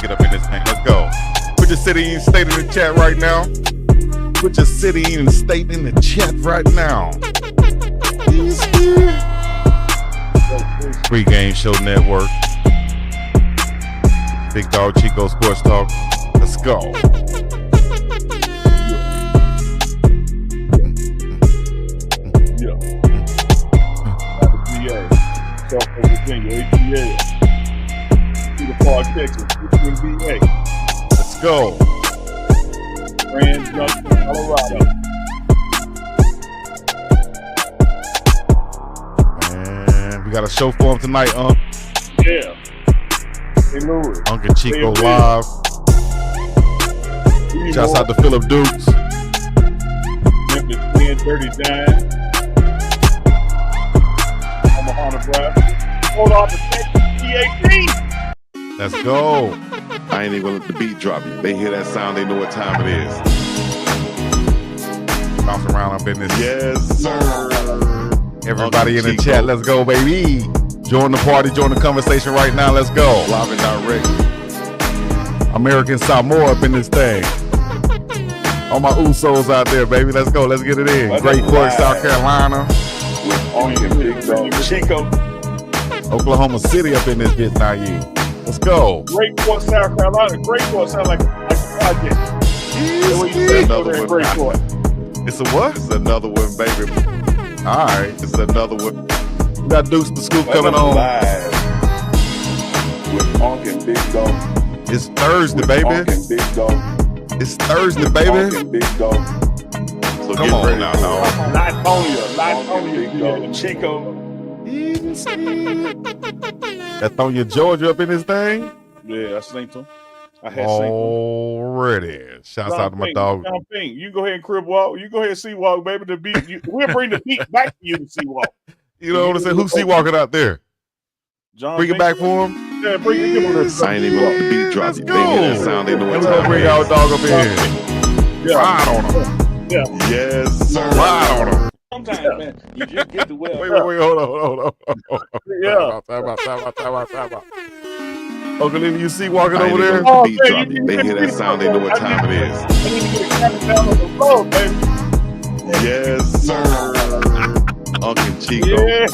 get up in this thing. Let's go. Put your city and state in the chat right now. Put your city and state in the chat right now. Free Game Show Network. Big Dog Chico Sports Talk. Let's go. South Virginia, ATA, Cedar Park, Texas, VA. Let's go. Grand Junction, Colorado. And we got a show for him tonight, Yeah. Hey, Louis. UNK and Chico live. Shouts out to Phillip Dukes. Memphis 1039. Hold on to PAT. Let's go. I ain't even gonna let the beat drop. They hear that sound, they know what time it is. Bounce around up in this. Yes, sir. Everybody in the chat, let's go, baby. Join the party, join the conversation right now. Let's go. Live and direct. American Samoa up in this thing. All my Usos out there, baby. Let's go. Let's get it in. Great Court, South Carolina. With UNK Big Dog Chico. Oklahoma City up in this bit now, yeah. Let's go. Great Court, South Carolina. Great Court sound like a project. Another one. It's a what? It's another one, baby. All right. It's another one. We got Deuce the Scoop coming on. Live with UNK Big Dog. It's Thursday, baby. UNK Big Dog. It's Thursday, baby. UNK Big Dog. So come on now, dog. Big Dog Chico. That Thonia Georgia up in this thing? Yeah, I synced him. I had synced him. Already. Shouts out to my dog. John Pink, you go ahead and crib walk. You go ahead and sea walk, baby. The beat. We'll bring the beat back to you to sea walk. You know what I'm saying? Who's sea walking out there? John bring Pink. it back for him. Yeah, bring it. I ain't even let the beat drop. Let's They go. hear that sound, they know what We're time gonna bring it our is. dog up in here. Yeah. Ride on him. Yeah. Yes, sir. Ride on him. Sometimes, man, you just get the well. Wait, hold on. Yeah. Time out. Uncle Lily, you see walking I ain't over even there? let the beat drop. They hear that sound, they know what time it is. I need to get a camera down on the floor, baby. Yes, sir. UNK Chico. Yeah.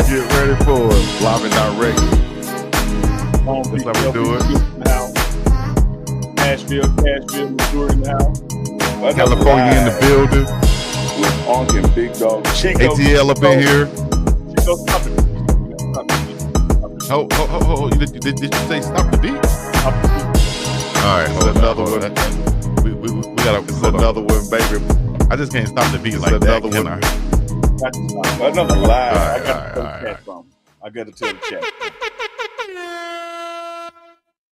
Get ready for it. Live and direct. That's how we do it. Nashville, Missouri now. California in the building. With UNK Big Dog Chico. ATL up in here. Chico, stop it. Oh, did you say stop the beat? All right, It's another one. We gotta. It's another one, baby. I just can't stop the beat It's like that, another can one. I? Another live. I got to tell the chat something. I got to tell the chat.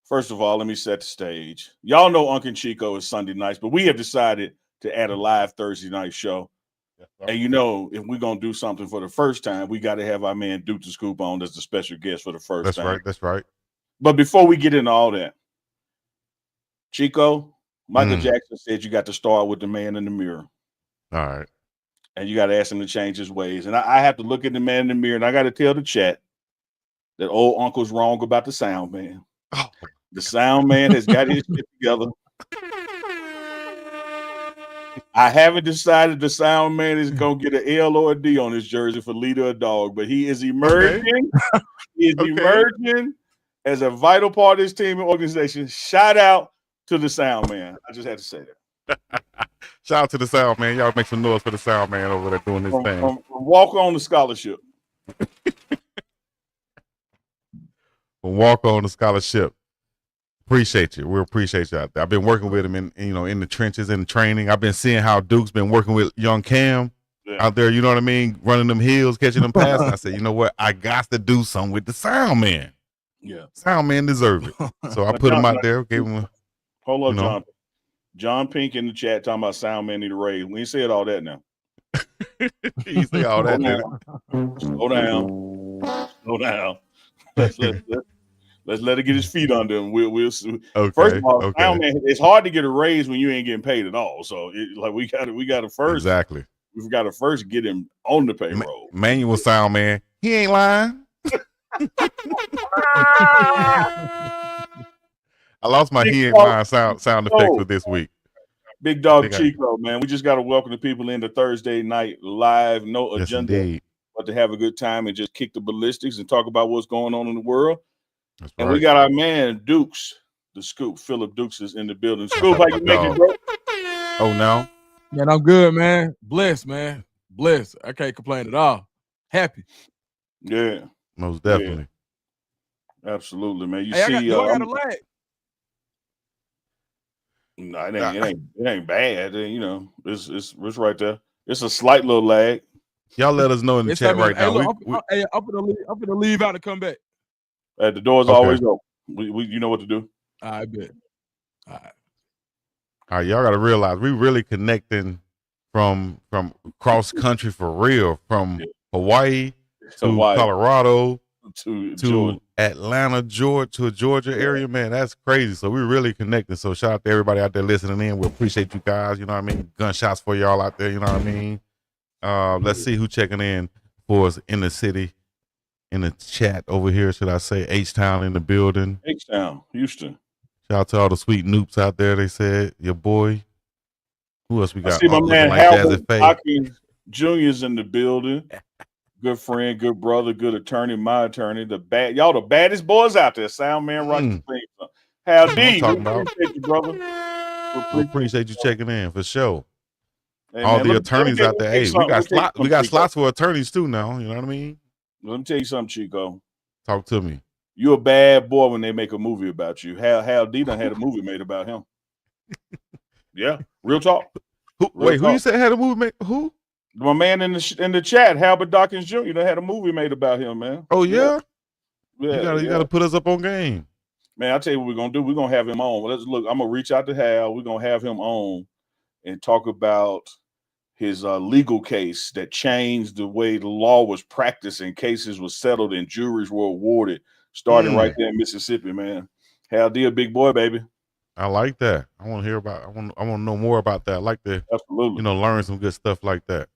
First of all, let me set the stage. Y'all know UNK and Chico is Sunday nights, but we have decided to add a live Thursday night show. And you know, if we're gonna do something for the first time, we got to have our man Duke the Scoop on as the special guest for the first time. That's right. But before we get into all that, Chico, Michael Jackson said you got to start with the man in the mirror. All right. And you got to ask him to change his ways. And I have to look at the man in the mirror, and I got to tell the chat that old uncle's wrong about the sound man. Oh. The sound man has got his shit together. I haven't decided the sound man is going to get an L or a D on his jersey for leader or dog, but he is emerging. Okay. He is emerging as a vital part of this team and organization. Shout out to the sound man. I just had to say that. Shout out to the sound man. Y'all make some noise for the sound man over there doing this thing. From walk on the scholarship. Walk on the scholarship. Appreciate you. We appreciate you out there. I've been working with him in the trenches, in the training. I've been seeing how Duke's been working with young Cam out there, you know what I mean? Running them hills, catching them passes. I said, you know what? I got to do something with the sound man. Yeah. Sound man deserve it. So I put him out there, gave him a hold on, John Pink in the chat talking about sound man need a raise. We ain't said all that now. you say all that. Slow down. Let's let it get his feet under him. We'll see. Okay. First of all, sound man, it's hard to get a raise when you ain't getting paid at all. So we got to first exactly. We've got to first get him on the payroll. Manual sound man, he ain't lying. I lost my Big head dog line sound effects Chico. for this week. Big I dog think Chico, man. We just got to welcome the people into Thursday night live. No yes, agenda, indeed. but to have a good time and just kick the ballistics and talk about what's going on in the world. That's And right. we got our man Dukes, the Scoop. Phillip Dukes is in the building. Scoop, how you making, Dog. bro? Oh, no. Man, I'm good, man. Blessed, man. Blessed. I can't complain at all. Happy. Yeah, Most definitely. absolutely, man. You Hey, see, do I got a lag? no, it ain't bad. You know, it's right there. It's a slight little lag. Y'all let us know in the It's chat right hey, now. look, I'm gonna leave out and come back. The door's Okay. always open. You know what to do. I bet. All right, y'all got to realize we really connecting from cross country for real, from Hawaii to Colorado to Georgia. Atlanta, Georgia area, man. That's crazy. So we really connecting. So shout out to everybody out there listening in. We appreciate you guys. You know what I mean? Gunshots for y'all out there. You know what I mean? Let's see who checking in for us in the city, in the chat over here. Should I say H-Town in the building? H-Town, Houston. Shout out to all the sweet noops out there. They said your boy. Who else we got? I see my man like Albert Hawkins Jr.'s in the building. Good friend, good brother, good attorney, my attorney. Y'all the baddest boys out there. Sound man, rock the thing. How D? We appreciate you, brother. We appreciate you checking in for sure. Hey, all man, the attorneys out there. Hey, we got slots for attorneys too now. You know what I mean? Let me tell you something, Chico. Talk to me. You're a bad boy when they make a movie about you. Hal D done had a movie made about him. Yeah, real talk. Who you said had a movie made? Who? My man in the chat, Albert Dawkins Jr. They had a movie made about him, man. Oh yeah, yeah. You gotta put us up on game, man. I'll tell you what we're gonna do. We're gonna have him on. Let's look. I'm gonna reach out to Hal. We're gonna have him on and talk about his legal case that changed the way the law was practiced and cases were settled and juries were awarded, starting right there in Mississippi, man. Hal D, a big boy, baby. I like that. I want to hear about. I want to know more about that. I like to, absolutely, learn some good stuff like that.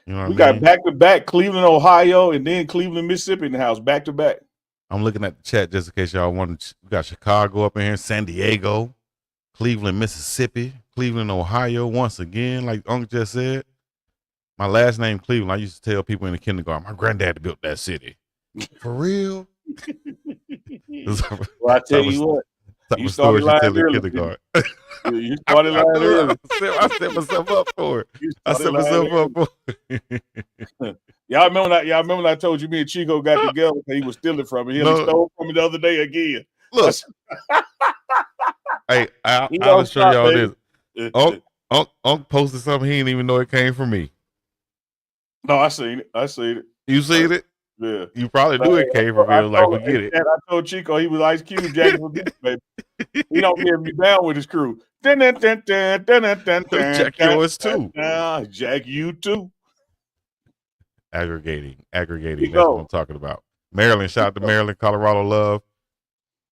You know, we got back to back Cleveland, Ohio, and then Cleveland, Mississippi in the house, back to back. I'm looking at the chat just in case y'all want. We got Chicago up in here, San Diego, Cleveland, Mississippi, Cleveland, Ohio. Once again, like Unc just said, my last name Cleveland. I used to tell people in the kindergarten, my granddad built that city. For real? Well, I tell you what. You started lying early. You started lying early. I set myself up for it. I set myself up for it. Y'all remember when I told you me and Chico got together and he was stealing from me. He stole from me the other day again. Look. Hey, I'll show y'all this. Unc posted something. He didn't even know it came from me. No, I seen it. You seen it? Yeah. You probably knew it came from me. I was like, forget it. I told Chico he was Ice Cube, Jack baby. He don't get me down with his crew. Jack yours too. Jack you too. Aggregating. That's what I'm talking about. Maryland, shout out to Maryland, Colorado love.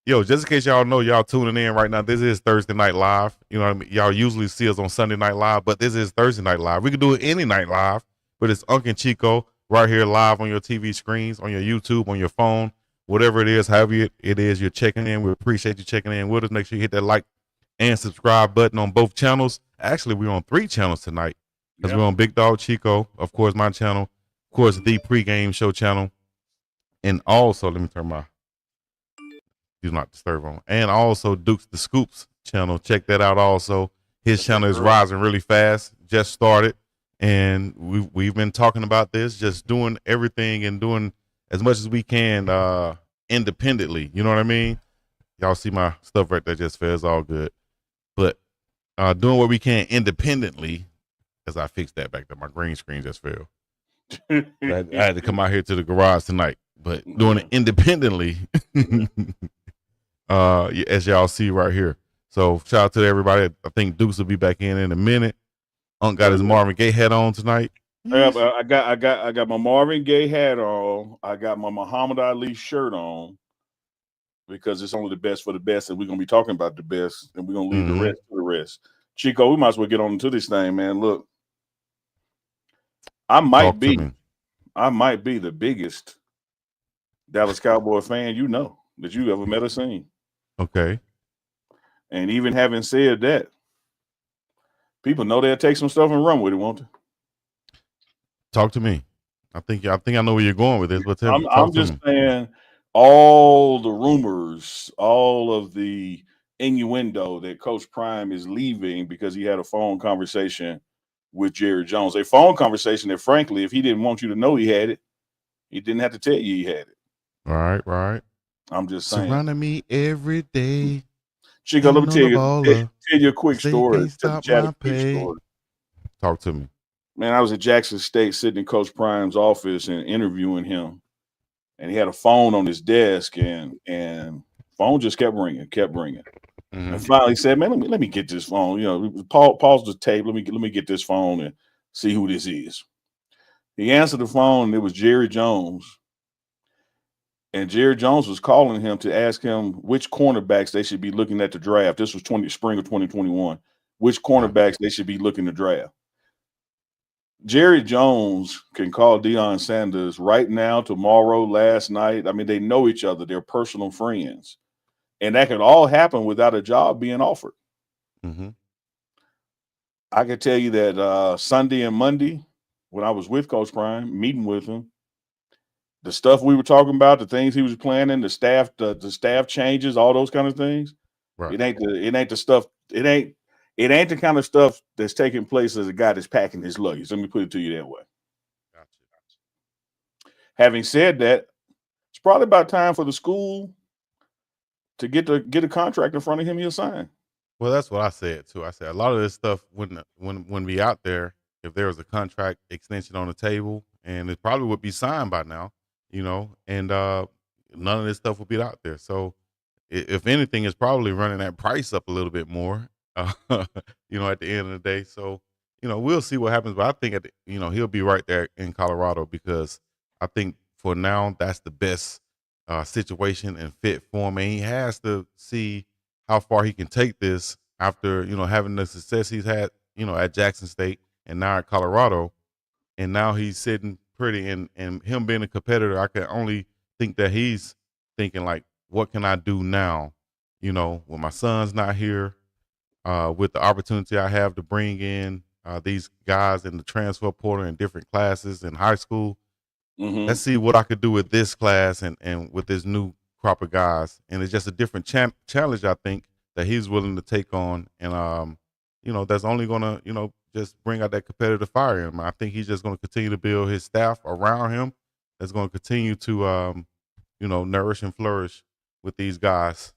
Yo, just in case y'all know, y'all tuning in right now, this is Thursday Night Live. You know what I mean? Y'all usually see us on Sunday Night Live, but this is Thursday Night Live. We can do it any night live, but it's UNK and CHICO right here live on your TV screens, on your YouTube, on your phone, whatever it is, however it is you're checking in. We appreciate you checking in with us. Make sure you hit that like and subscribe button on both channels. Actually, we're on 3 channels tonight because we're on Big Dog CHICO, of course, my channel, of course, the pregame show channel, and also, let me turn my do not disturb on, and also Dukes the Scoops channel. Check that out also. His channel is rising really fast, just started. And we've been talking about this, just doing everything and doing as much as we can independently. You know what I mean? Y'all see my stuff right there just fell. It's all good. But doing what we can independently, as I fixed that back there. My green screen just fell. I had to come out here to the garage tonight. But doing it independently, as y'all see right here. So shout out to everybody. I think Dukes will be back in a minute. Unc got his Marvin Gaye hat on tonight. I got my Marvin Gaye hat on. I got my Muhammad Ali shirt on because it's only the best for the best, and we're gonna be talking about the best, and we're gonna leave the rest to the rest. Chico, we might as well get on into this thing, man. Look, I might be the biggest Dallas Cowboy fan that you ever met or seen. Okay. And even having said that, people know they'll take some stuff and run with it, won't they? Talk to me. I think I know where you're going with this, but I'm just saying, all the rumors, all of the innuendo that Coach Prime is leaving because he had a phone conversation with Jerry Jones. A phone conversation that, frankly, if he didn't want you to know he had it, he didn't have to tell you he had it. Right. I'm just saying. Surrounding me every day. Chico, let me tell you a quick story. Stop my pay. Talk to me. Man, I was at Jackson State sitting in Coach Prime's office and interviewing him. And he had a phone on his desk, and phone just kept ringing. Mm-hmm. And finally said, "Man, let me get this phone. You know, pause the tape. Let me get this phone and see who this is." He answered the phone, and it was Jerry Jones. And Jerry Jones was calling him to ask him which cornerbacks they should be looking at the draft. This was spring of 2021. Which cornerbacks they should be looking to draft. Jerry Jones can call Deion Sanders right now, tomorrow, last night. I mean, they know each other. They're personal friends. And that could all happen without a job being offered. Mm-hmm. I can tell you that Sunday and Monday, when I was with Coach Prime, meeting with him, the stuff we were talking about, the things he was planning, the staff changes, all those kind of things. Right. It ain't the stuff. It ain't the kind of stuff that's taking place as a guy that's packing his luggage. Let me put it to you that way. Gotcha. Having said that, it's probably about time for the school to get a contract in front of him. He'll sign. Well, that's what I said too. I said a lot of this stuff when we out there, if there was a contract extension on the table, and it probably would be signed by now, you know, and none of this stuff would be out there. So, if anything, it's probably running that price up a little bit more, you know, at the end of the day. So, you know, we'll see what happens. But I think he'll be right there in Colorado, because I think for now that's the best situation and fit for him, and he has to see how far he can take this after, you know, having the success he's had, you know, at Jackson State and now at Colorado. And now he's sitting pretty, and him being a competitor, I can only think that he's thinking like, what can I do now? You know, when my son's not here, with the opportunity I have to bring in these guys in the transfer portal in different classes in high school. Mm-hmm. Let's see what I could do with this class and with this new crop of guys. And it's just a different challenge, I think, that he's willing to take on. And, you know, that's only going to, you know, just bring out that competitive fire in him. I think he's just going to continue to build his staff around him. That's going to continue to, you know, nourish and flourish with these guys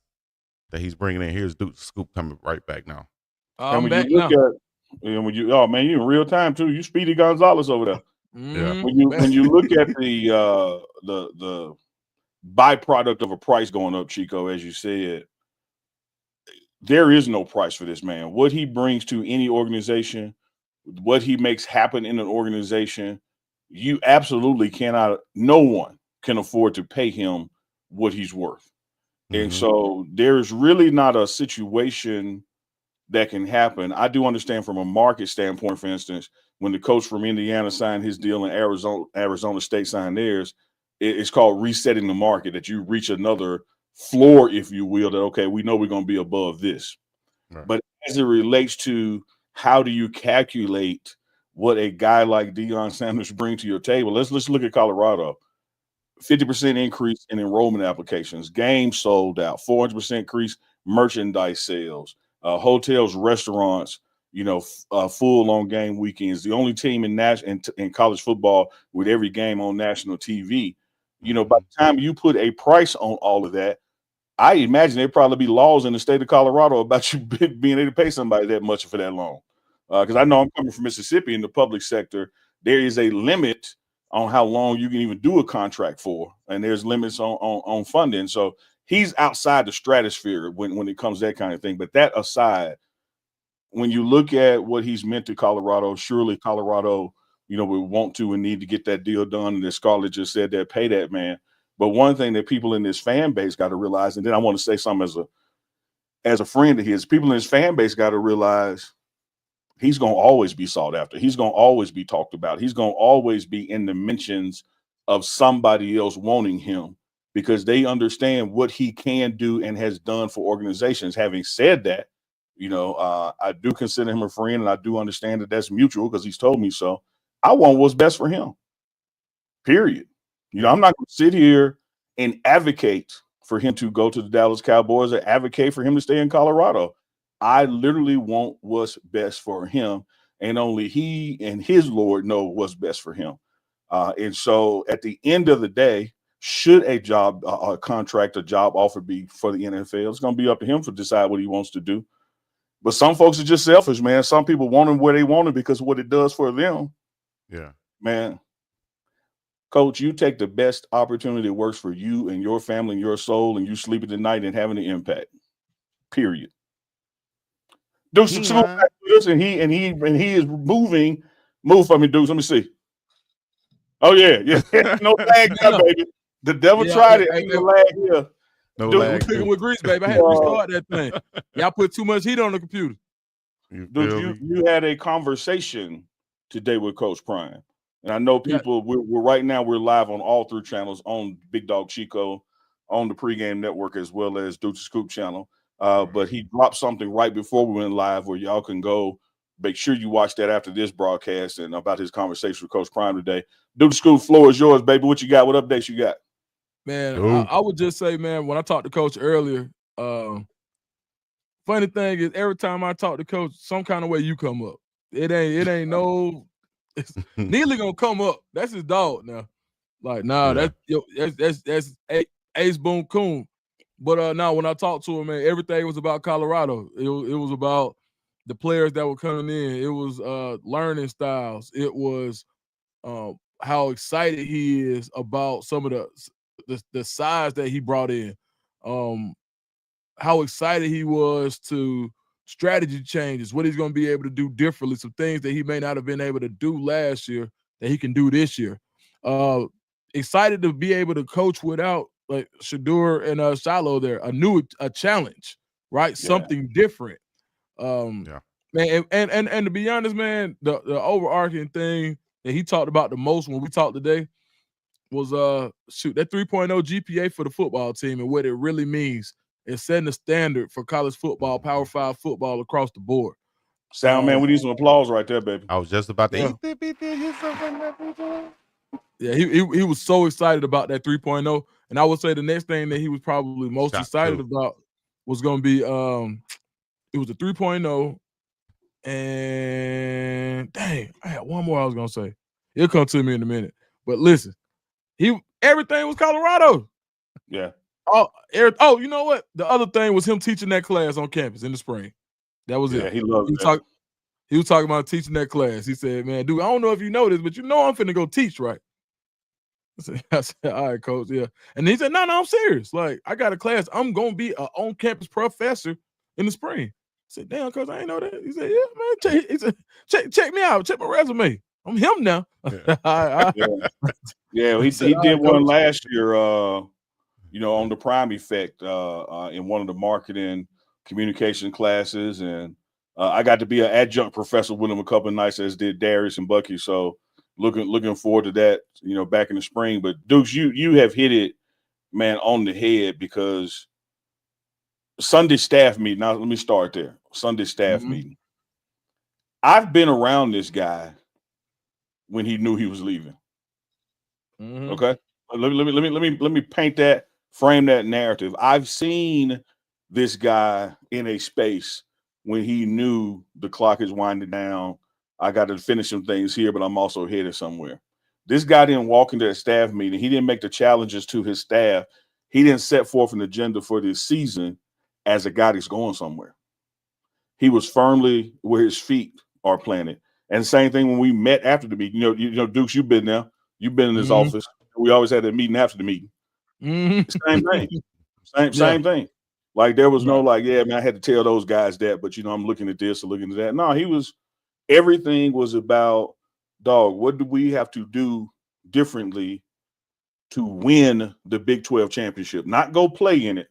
that he's bringing in. Here's Duke Scoop coming right back now. And when you look oh man, you in real time too. You Speedy Gonzalez over there. Yeah. When you look at the byproduct of a price going up, Chico, as you said, there is no price for this man. What he brings to any organization, what he makes happen in an organization, you absolutely cannot. No one can afford to pay him what he's worth. And so there's really not a situation that can happen. I do understand from a market standpoint, for instance, when the coach from Indiana signed his deal and Arizona State signed theirs, it's called resetting the market, that you reach another floor, if you will, that, okay, we know we're going to be above this. Right. But as it relates to how do you calculate what a guy like Deion Sanders brings to your table, let's look at Colorado. 50% increase in enrollment applications, games sold out, 400% increase merchandise sales, hotels, restaurants, you know, full on game weekends. The only team in college football with every game on national TV. You know, by the time you put a price on all of that, I imagine there'd probably be laws in the state of Colorado about you being able to pay somebody that much for that long. Because I know I'm coming from Mississippi in the public sector. There is a limit on how long you can even do a contract for, and there's limits on funding. So he's outside the stratosphere when it comes to that kind of thing. But that aside, when you look at what he's meant to Colorado, surely Colorado, you know, would want to and need to get that deal done. And as Scarlett just said, that pay that man. But one thing that people in this fan base got to realize, and then I want to say something as a friend of his, people in his fan base got to realize he's going to always be sought after. He's going to always be talked about. He's going to always be in the mentions of somebody else wanting him. because they understand what he can do and has done for organizations. Having said that, I do consider him a friend, and I do understand that that's mutual because he's told me so. I want what's best for him, period. I'm not going to sit here and advocate for him to go to the Dallas Cowboys or advocate for him to stay in Colorado. I literally want what's best for him, and only he and his Lord know what's best for him. And so at the end of the day, should a job, a contract, a job offer be for the NFL, it's going to be up to him to decide what he wants to do. But some folks are just selfish, man. Some people want him where they want him because of what it does for them. Yeah. Man, Coach, you take the best opportunity that works for you and your family and your soul, and you sleeping tonight and having an impact. Period. Deuce is back with us, and he is moving. Move for me, Deuce. Let me see. Oh yeah. No lag there, baby. The devil tried it. Ain't no lag here. No Dude, lag. Cooking with grease, baby. I had to restart that thing. Y'all put too much heat on the computer. Dude, you had a conversation today with Coach Prime, and I know people. We're right now. We're live on all 3 channels, on Big Dog Chico, on the Pregame Network, as well as Deuce Scoop channel. But he dropped something right before we went live where y'all can go. Make sure you watch that after this broadcast and about his conversation with Coach Prime today. Deuce Scoop, floor is yours, baby. What you got? What updates you got? Man, I would just say, man, when I talked to Coach earlier, funny thing is every time I talk to Coach, some kind of way you come up. It ain't no Neely gonna come up. That's his dog now. Like, that's Ace Boone Coon. But now when I talked to him, man, everything was about Colorado. It was about the players that were coming in. It was learning styles. It was how excited he is about some of the size that he brought in. How excited he was to strategy changes, what he's going to be able to do differently, some things that he may not have been able to do last year that he can do this year. Excited to be able to coach without like Shadur and Shiloh there, a challenge, right? Yeah. Something different. Man, and to be honest, man, the overarching thing that he talked about the most when we talked today was that 3.0 GPA for the football team and what it really means. It's setting the standard for college football, Power 5 football across the board. Sound man, we need some applause right there, baby. I was just about to eat Yeah, he was so excited about that 3.0. And I would say the next thing that he was probably most excited about was going to be it was a 3.0. And dang, I had one more I was going to say. It'll come to me in a minute. But listen, everything was Colorado. Yeah. Oh, you know what? The other thing was him teaching that class on campus in the spring. That was it. He loved it. He was talking about teaching that class. He said, man, dude, I don't know if you know this, but you know I'm finna go teach, right? I said, all right, coach, yeah. And he said, no, I'm serious. Like, I got a class. I'm going to be an on-campus professor in the spring. I said, damn, coach, I ain't know that. He said, yeah, man. He said, check me out. Check my resume. I'm him now. Yeah, he did one last year, on the Prime Effect in one of the marketing communication classes. And I got to be an adjunct professor with him a couple of nights, as did Darius and Bucky. So looking forward to that, back in the spring. But Dukes, you have hit it, man, on the head, because Sunday staff meeting. Now let me start there. Sunday staff meeting. I've been around this guy when he knew he was leaving. Okay, let me paint that, frame that narrative. I've seen this guy in a space when he knew the clock is winding down. I got to finish some things here, but I'm also headed somewhere. This guy didn't walk into a staff meeting. He didn't make the challenges to his staff. He didn't set forth an agenda for this season as a guy that's going somewhere. He was firmly where his feet are planted. And same thing when we met after the meeting. Dukes, you've been there. You've been in his office. We always had that meeting after the meeting. Same thing. Same thing. Like, there was no man, I had to tell those guys that, but I'm looking at this or looking at that. No, everything was about, dog, what do we have to do differently to win the Big 12 championship? Not go play in it,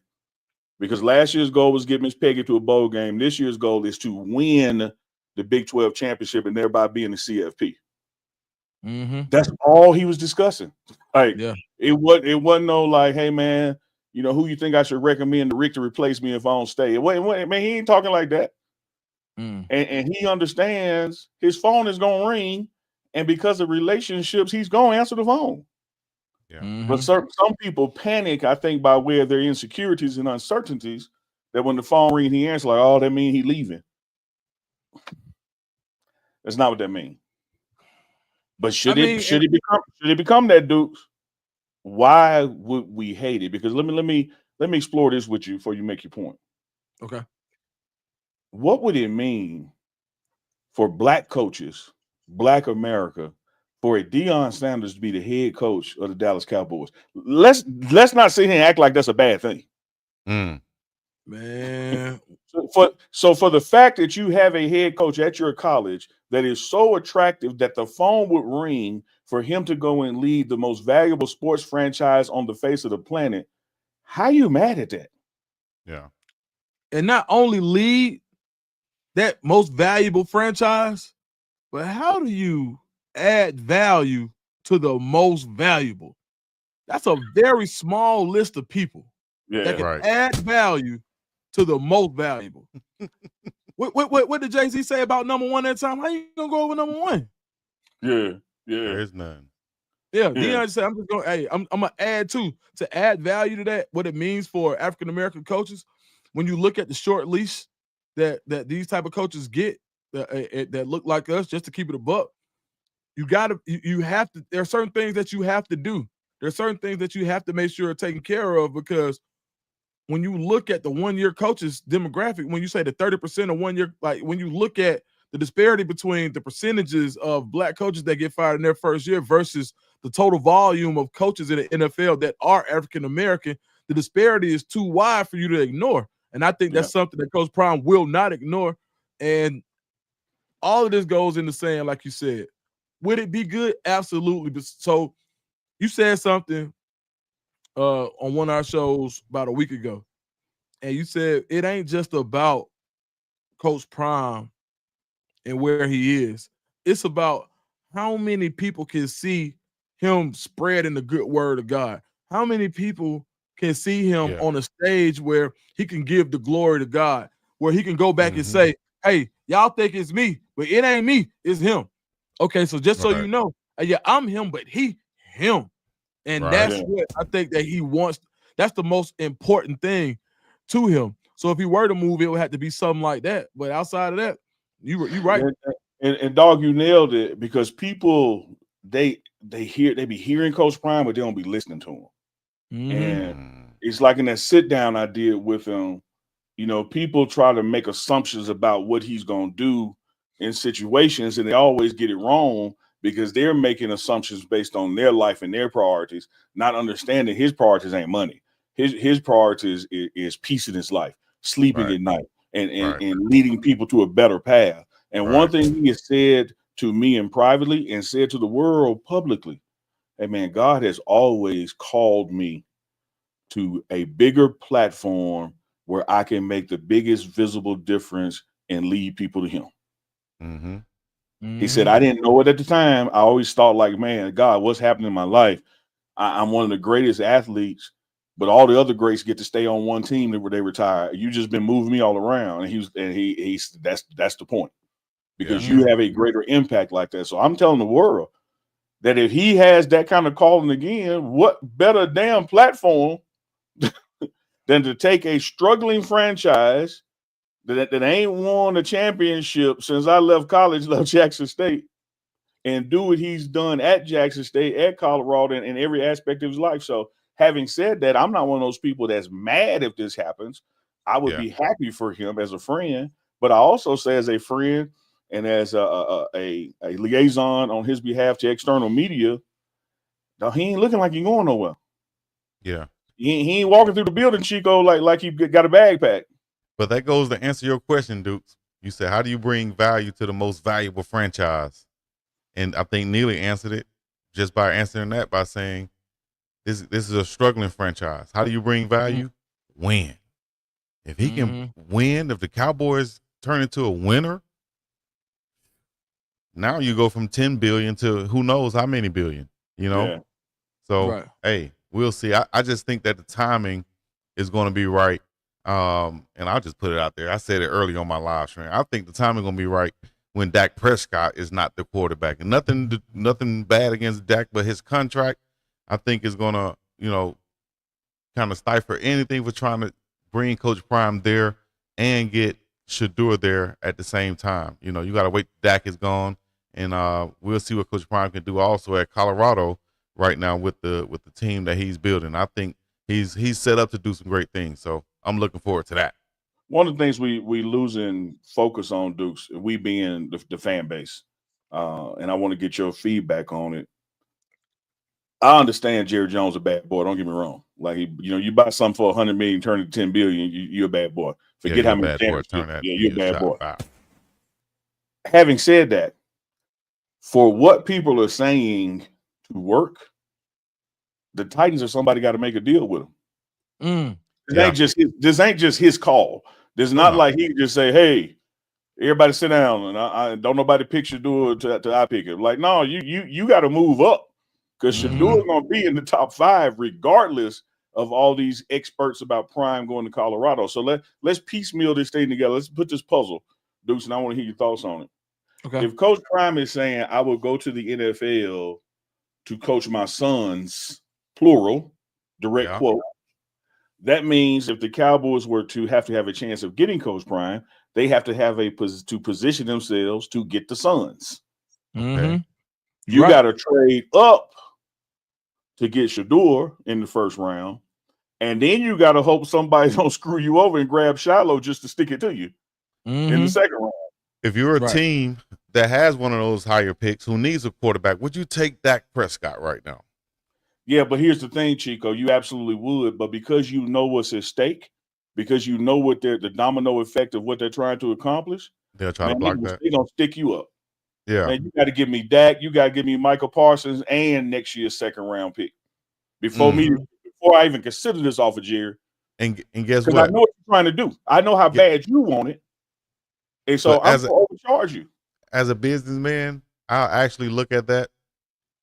because last year's goal was get Miss Peggy to a bowl game. This year's goal is to win the Big 12 championship and thereby being the CFP. That's all he was discussing. Like, It wasn't no like, hey man, you know who you think I should recommend to Rick to replace me if I don't stay. It wasn't, man, he ain't talking like that. And he understands his phone is gonna ring, and because of relationships, he's gonna answer the phone. Yeah. But some people panic, I think, by way of their insecurities and uncertainties, that when the phone rings, he answers like, oh, that means he leaving. That's not what that means. But should it become that, Dukes? Why would we hate it? Because let me explore this with you before you make your point. Okay. What would it mean for black coaches, black America, for a Deion Sanders to be the head coach of the Dallas Cowboys? Let's not sit here and act like that's a bad thing. Man. So for the fact that you have a head coach at your college that is so attractive that the phone would ring for him to go and lead the most valuable sports franchise on the face of the planet, how you mad at that? Yeah. And not only lead that most valuable franchise, but how do you add value to the most valuable? That's a very small list of people that can add value to the most valuable. What did Jay-Z say about number one that time? How you gonna go over number one? Yeah. There is none. Yeah, Deion said, I'm just going, hey, I'm gonna add to add value to that, what it means for African American coaches. When you look at the short leash that these type of coaches get that look like us, just to keep it a buck, you have to, there are certain things that you have to do. There are certain things that you have to make sure are taken care of, because when you look at the 1 year coaches demographic, when you say the 30% of 1 year, like when you look at the disparity between the percentages of black coaches that get fired in their first year versus the total volume of coaches in the NFL that are African American, the disparity is too wide for you to ignore. And I think that's something that Coach Prime will not ignore. And all of this goes into saying, like you said, would it be good? Absolutely. But so you said something on one of our shows about a week ago, and you said it ain't just about Coach Prime and where he is. It's about how many people can see him spreading the good word of God. How many people can see him on a stage where he can give the glory to God, where he can go back and say, hey, y'all think it's me, but it ain't me, it's him. Okay, so just so you know, yeah, I'm him, but he him. And that's what I think that he wants. That's the most important thing to him. So if he were to move, it would have to be something like that. But outside of that, you right. And dog, you nailed it, because people they be hearing Coach Prime, but they don't be listening to him. And it's like in that sit down I did with him, you know, people try to make assumptions about what he's gonna do in situations, and they always get it wrong, because they're making assumptions based on their life and their priorities, not understanding his priorities ain't money. His priorities is peace in his life, sleeping at night, and leading people to a better path. And one thing he has said to me and privately and said to the world publicly, hey man, God has always called me to a bigger platform where I can make the biggest visible difference and lead people to him. He said, I didn't know it at the time. I always thought like, man, God, what's happening in my life? I'm one of the greatest athletes, but all the other greats get to stay on one team where they retire. You just been moving me all around. And that's the point, because you have a greater impact like that. So I'm telling the world that if he has that kind of calling again, what better damn platform than to take a struggling franchise that ain't won a championship since I left college, left Jackson State, and do what he's done at Jackson State, at Colorado, in every aspect of his life. So having said that, I'm not one of those people that's mad if this happens. I would be happy for him as a friend, but I also say as a friend and as a liaison on his behalf to external media, no, he ain't looking like he's going nowhere. Yeah. He ain't walking through the building, Chico, like he got a bag packed. But that goes to answer your question, Dukes. You said, how do you bring value to the most valuable franchise? And I think Neely answered it just by answering that by saying, this is a struggling franchise. How do you bring value? Win. If he can win, if the Cowboys turn into a winner, now you go from 10 billion to who knows how many billion, you know? So, hey, we'll see. I just think that the timing is going to be right. And I'll just put it out there. I said it early on my live stream. I think the timing going to be right when Dak Prescott is not the quarterback. And nothing bad against Dak, but his contract, I think, is going to, kind of stifle anything for trying to bring Coach Prime there and get Shador there at the same time. You got to wait till Dak is gone, and we'll see what Coach Prime can do also at Colorado right now with the team that he's building. I think he's set up to do some great things. So I'm looking forward to that. One of the things we losing focus on, Dukes, we being the fan base, and I want to get your feedback on it. I understand Jerry Jones a bad boy. Don't get me wrong. Like you buy something for $100 million, turn it to $10 billion, you're a bad boy. Forget how many you're a bad boy. Having said that, for what people are saying to work, the Titans or somebody got to make a deal with him. This ain't just his call. This is not like he can just say, "Hey, everybody sit down," and I don't nobody pick Shador to I pick it. Like, no, you got to move up because Shador is going to be in the top 5 regardless of all these experts about Prime going to Colorado. So let's piecemeal this thing together. Let's put this puzzle, Deuce, and I want to hear your thoughts on it. Okay. If Coach Prime is saying, "I will go to the NFL to coach my sons," plural, direct quote, that means if the Cowboys were to have a chance of getting Coach Prime, they have to have to position themselves to get the sons. Okay. You got to trade up to get Shador in the first round, and then you got to hope somebody don't screw you over and grab Shiloh just to stick it to you in the second round. If you're a team that has one of those higher picks who needs a quarterback, would you take Dak Prescott right now? Yeah, but here's the thing, Chico. You absolutely would, but because you know what's at stake, because you know what the domino effect of what they're trying to accomplish, they'll try to block that. They're going to stick you up. Yeah. Man, you got to give me Dak. You got to give me Michael Parsons and next year's second round pick before I even consider this offer, Jerry. And guess what? I know what you're trying to do. I know how bad you want it. And so I'm going to overcharge you. As a businessman, I'll actually look at that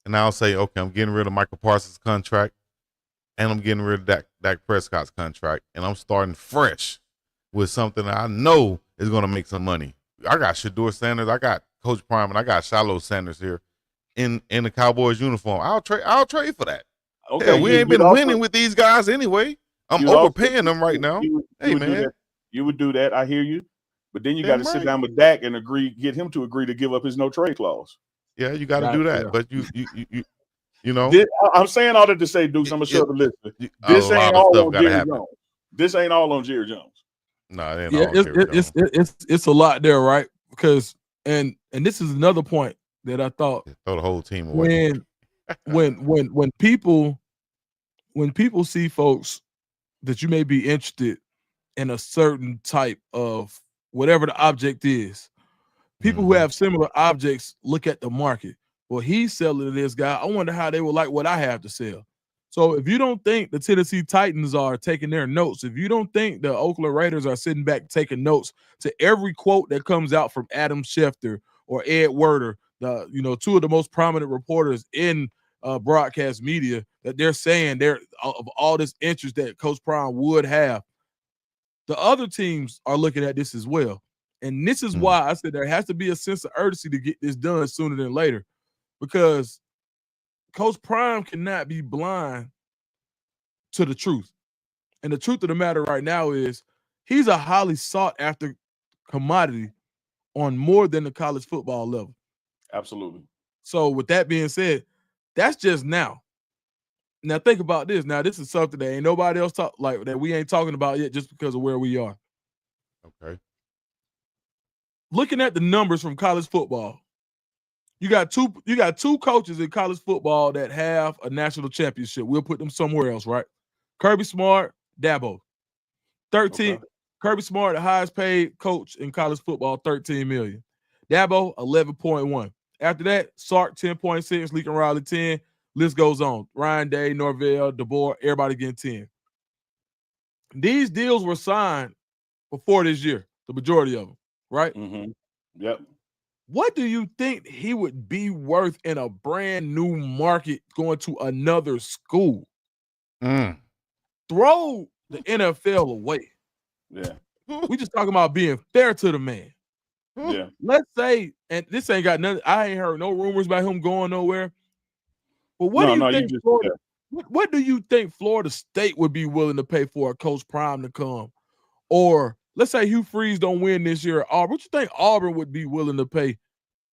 and I'll say, okay, I'm getting rid of Michael Parsons' contract and I'm getting rid of Dak Prescott's contract, and I'm starting fresh with something that I know is going to make some money. I got Shador Sanders, I got Coach Prime, and I got Shiloh Sanders here in the Cowboys uniform. I'll trade for that. Okay, hell, we ain't been winning with these guys anyway. I'm overpaying them right now. You would do that. I hear you. But then you got to sit down with Dak and get him to agree to give up his no trade clause. Yeah, you got to do that. Yeah. But you know, I'm saying all that to say, Dukes, I'm gonna show the list. This ain't all on Jerry Jones. This ain't all on Jerry Jones. No, it ain't all Jerry Jones. It's a lot there, right? Because and this is another point that I thought throw the whole team away. When people see folks that you may be interested in a certain type of whatever the object is, people who have similar objects look at the market. Well, he's selling to this guy. I wonder how they would like what I have to sell. So if you don't think the Tennessee Titans are taking their notes, if you don't think the Oakland Raiders are sitting back taking notes to every quote that comes out from Adam Schefter or Ed Werder, two of the most prominent reporters in broadcast media, that they're saying they're of all this interest that Coach Prime would have, the other teams are looking at this as well. And this is why I said there has to be a sense of urgency to get this done sooner than later, because Coach Prime cannot be blind to the truth. And the truth of the matter right now is he's a highly sought after commodity on more than the college football level. Absolutely. So with that being said, that's just now. Now think about this. Now this is something that ain't nobody else that we ain't talking about yet just because of where we are. Okay. Looking at the numbers from college football, you got two coaches in college football that have a national championship. We'll put them somewhere else, right? Kirby Smart, Dabo. 13. Okay. Kirby Smart, the highest paid coach in college football, $13 million. Dabo, 11.1. After that, Sark, 10.6, Lincoln Riley, 10. List goes on. Ryan Day, Norvell, DeBoer, everybody getting 10. These deals were signed before this year, the majority of them, right? Mm-hmm. Yep. What do you think he would be worth in a brand new market going to another school? Throw the NFL away. Yeah. We just talking about being fair to the man. Yeah. Let's say, and this ain't got nothing. I ain't heard no rumors about him going nowhere. But what do you think? What do you think Florida State would be willing to pay for a Coach Prime to come? Or let's say Hugh Freeze don't win this year at Auburn. What you think Auburn would be willing to pay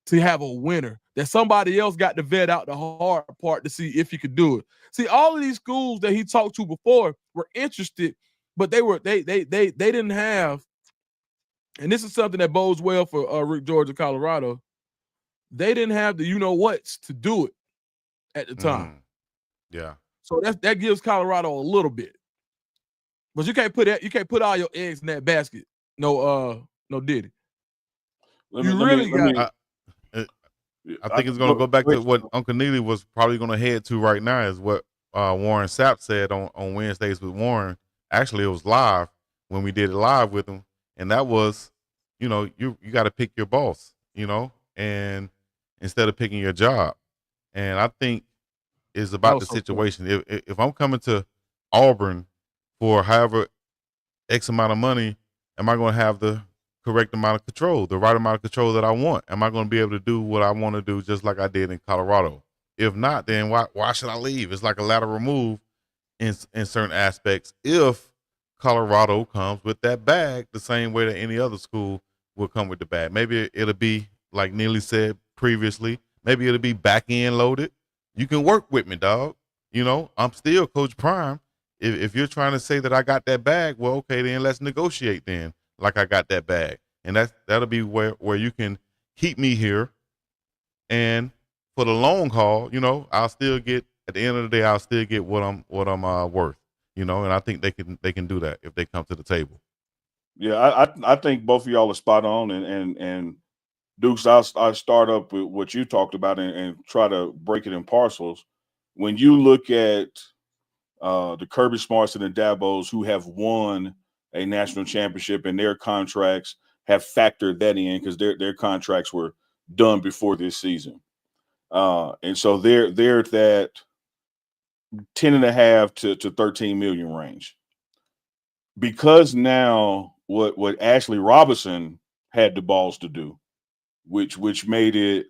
to have a winner that somebody else got to vet out the hard part to see if he could do it? See, all of these schools that he talked to before were interested, but they didn't have, and this is something that bodes well for Rick George of Colorado. They didn't have the you-know-whats to do it at the time. Yeah. So that gives Colorado a little bit. But you can't put all your eggs in that basket. No Diddy. I think it's going to go back to what Uncle Neely was probably going to head to right now, is what Warren Sapp said on Wednesdays with Warren. Actually, it was live when we did it live with him. And that was, you got to pick your boss, and instead of picking your job. And I think it's about the situation. If I'm coming to Auburn for however X amount of money, am I going to have the correct amount of control, the right amount of control that I want? Am I going to be able to do what I want to do just like I did in Colorado? If not, then why should I leave? It's like a lateral move in certain aspects if Colorado comes with that bag the same way that any other school will come with the bag. Maybe it'll be, like Neely said previously, maybe it'll be back end loaded. You can work with me, dog. I'm still Coach Prime. If you're trying to say that I got that bag, well, okay, then let's negotiate then like I got that bag. And that'll be where you can keep me here. And for the long haul, I'll still get, at the end of the day, I'll still get what I'm worth. And I think they can do that if they come to the table. Yeah, I think both of y'all are spot on, and Dukes, I'll start up with what you talked about and try to break it in parcels. When you look at the Kirby Smarts and the Dabos who have won a national championship, and their contracts have factored that in because their contracts were done before this season, and so they're at that 10.5 to 13 million range. Because now what Ashley Robinson had the balls to do, which made it,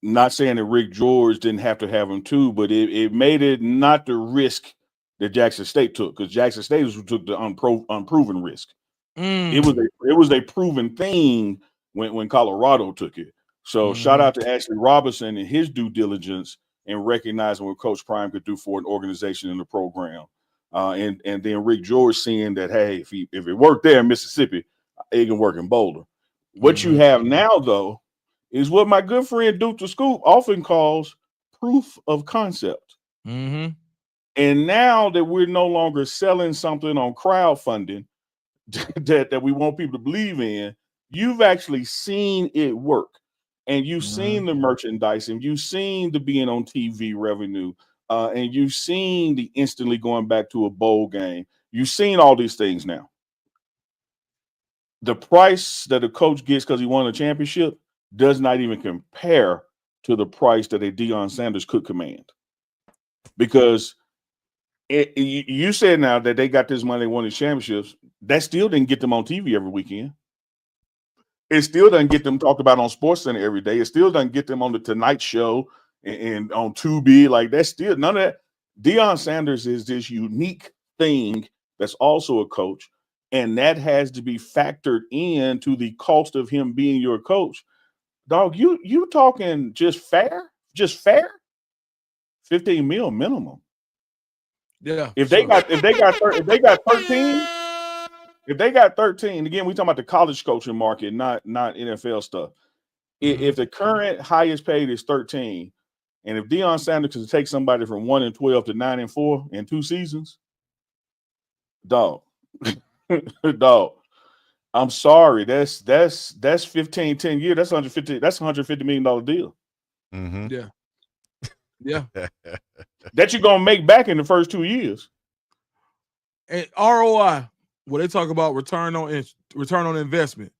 not saying that Rick George didn't have to have him too, but it made it not the risk that Jackson State took, because Jackson State took the unproven risk. It was a proven thing when Colorado took it. So shout out to Ashley Robinson and his due diligence and recognizing what Coach Prime could do for an organization in the program. And then Rick George seeing that, hey, if it worked there in Mississippi, it can work in Boulder. What you have now, though, is what my good friend Duke the Scoop often calls proof of concept. And now that we're no longer selling something on crowdfunding that we want people to believe in, you've actually seen it work. And you've seen the merchandise, and you've seen the being on TV revenue, and you've seen the instantly going back to a bowl game. You've seen all these things now. The price that a coach gets because he won a championship does not even compare to the price that a Deion Sanders could command. Because you said now that they got this money, they won the championships. That still didn't get them on TV every weekend. It still doesn't get them talked about on SportsCenter every day. It still doesn't get them on the Tonight Show and on Tubi. Like, that's still none of that. Deion Sanders is this unique thing that's also a coach, and that has to be factored into the cost of him being your coach. Dog, you talking just fair? 15 mil minimum. Yeah. If they got 13, again, we talking about the college coaching market, not NFL stuff. If the current highest paid is 13, and if Deion Sanders could take somebody from 1-12 to 9-4 in 2 seasons, dog, I'm sorry, that's 15, 10 years. That's $150 million deal. Yeah. Yeah. That you're gonna make back in the first 2 years. And ROI, when they talk about return on investment,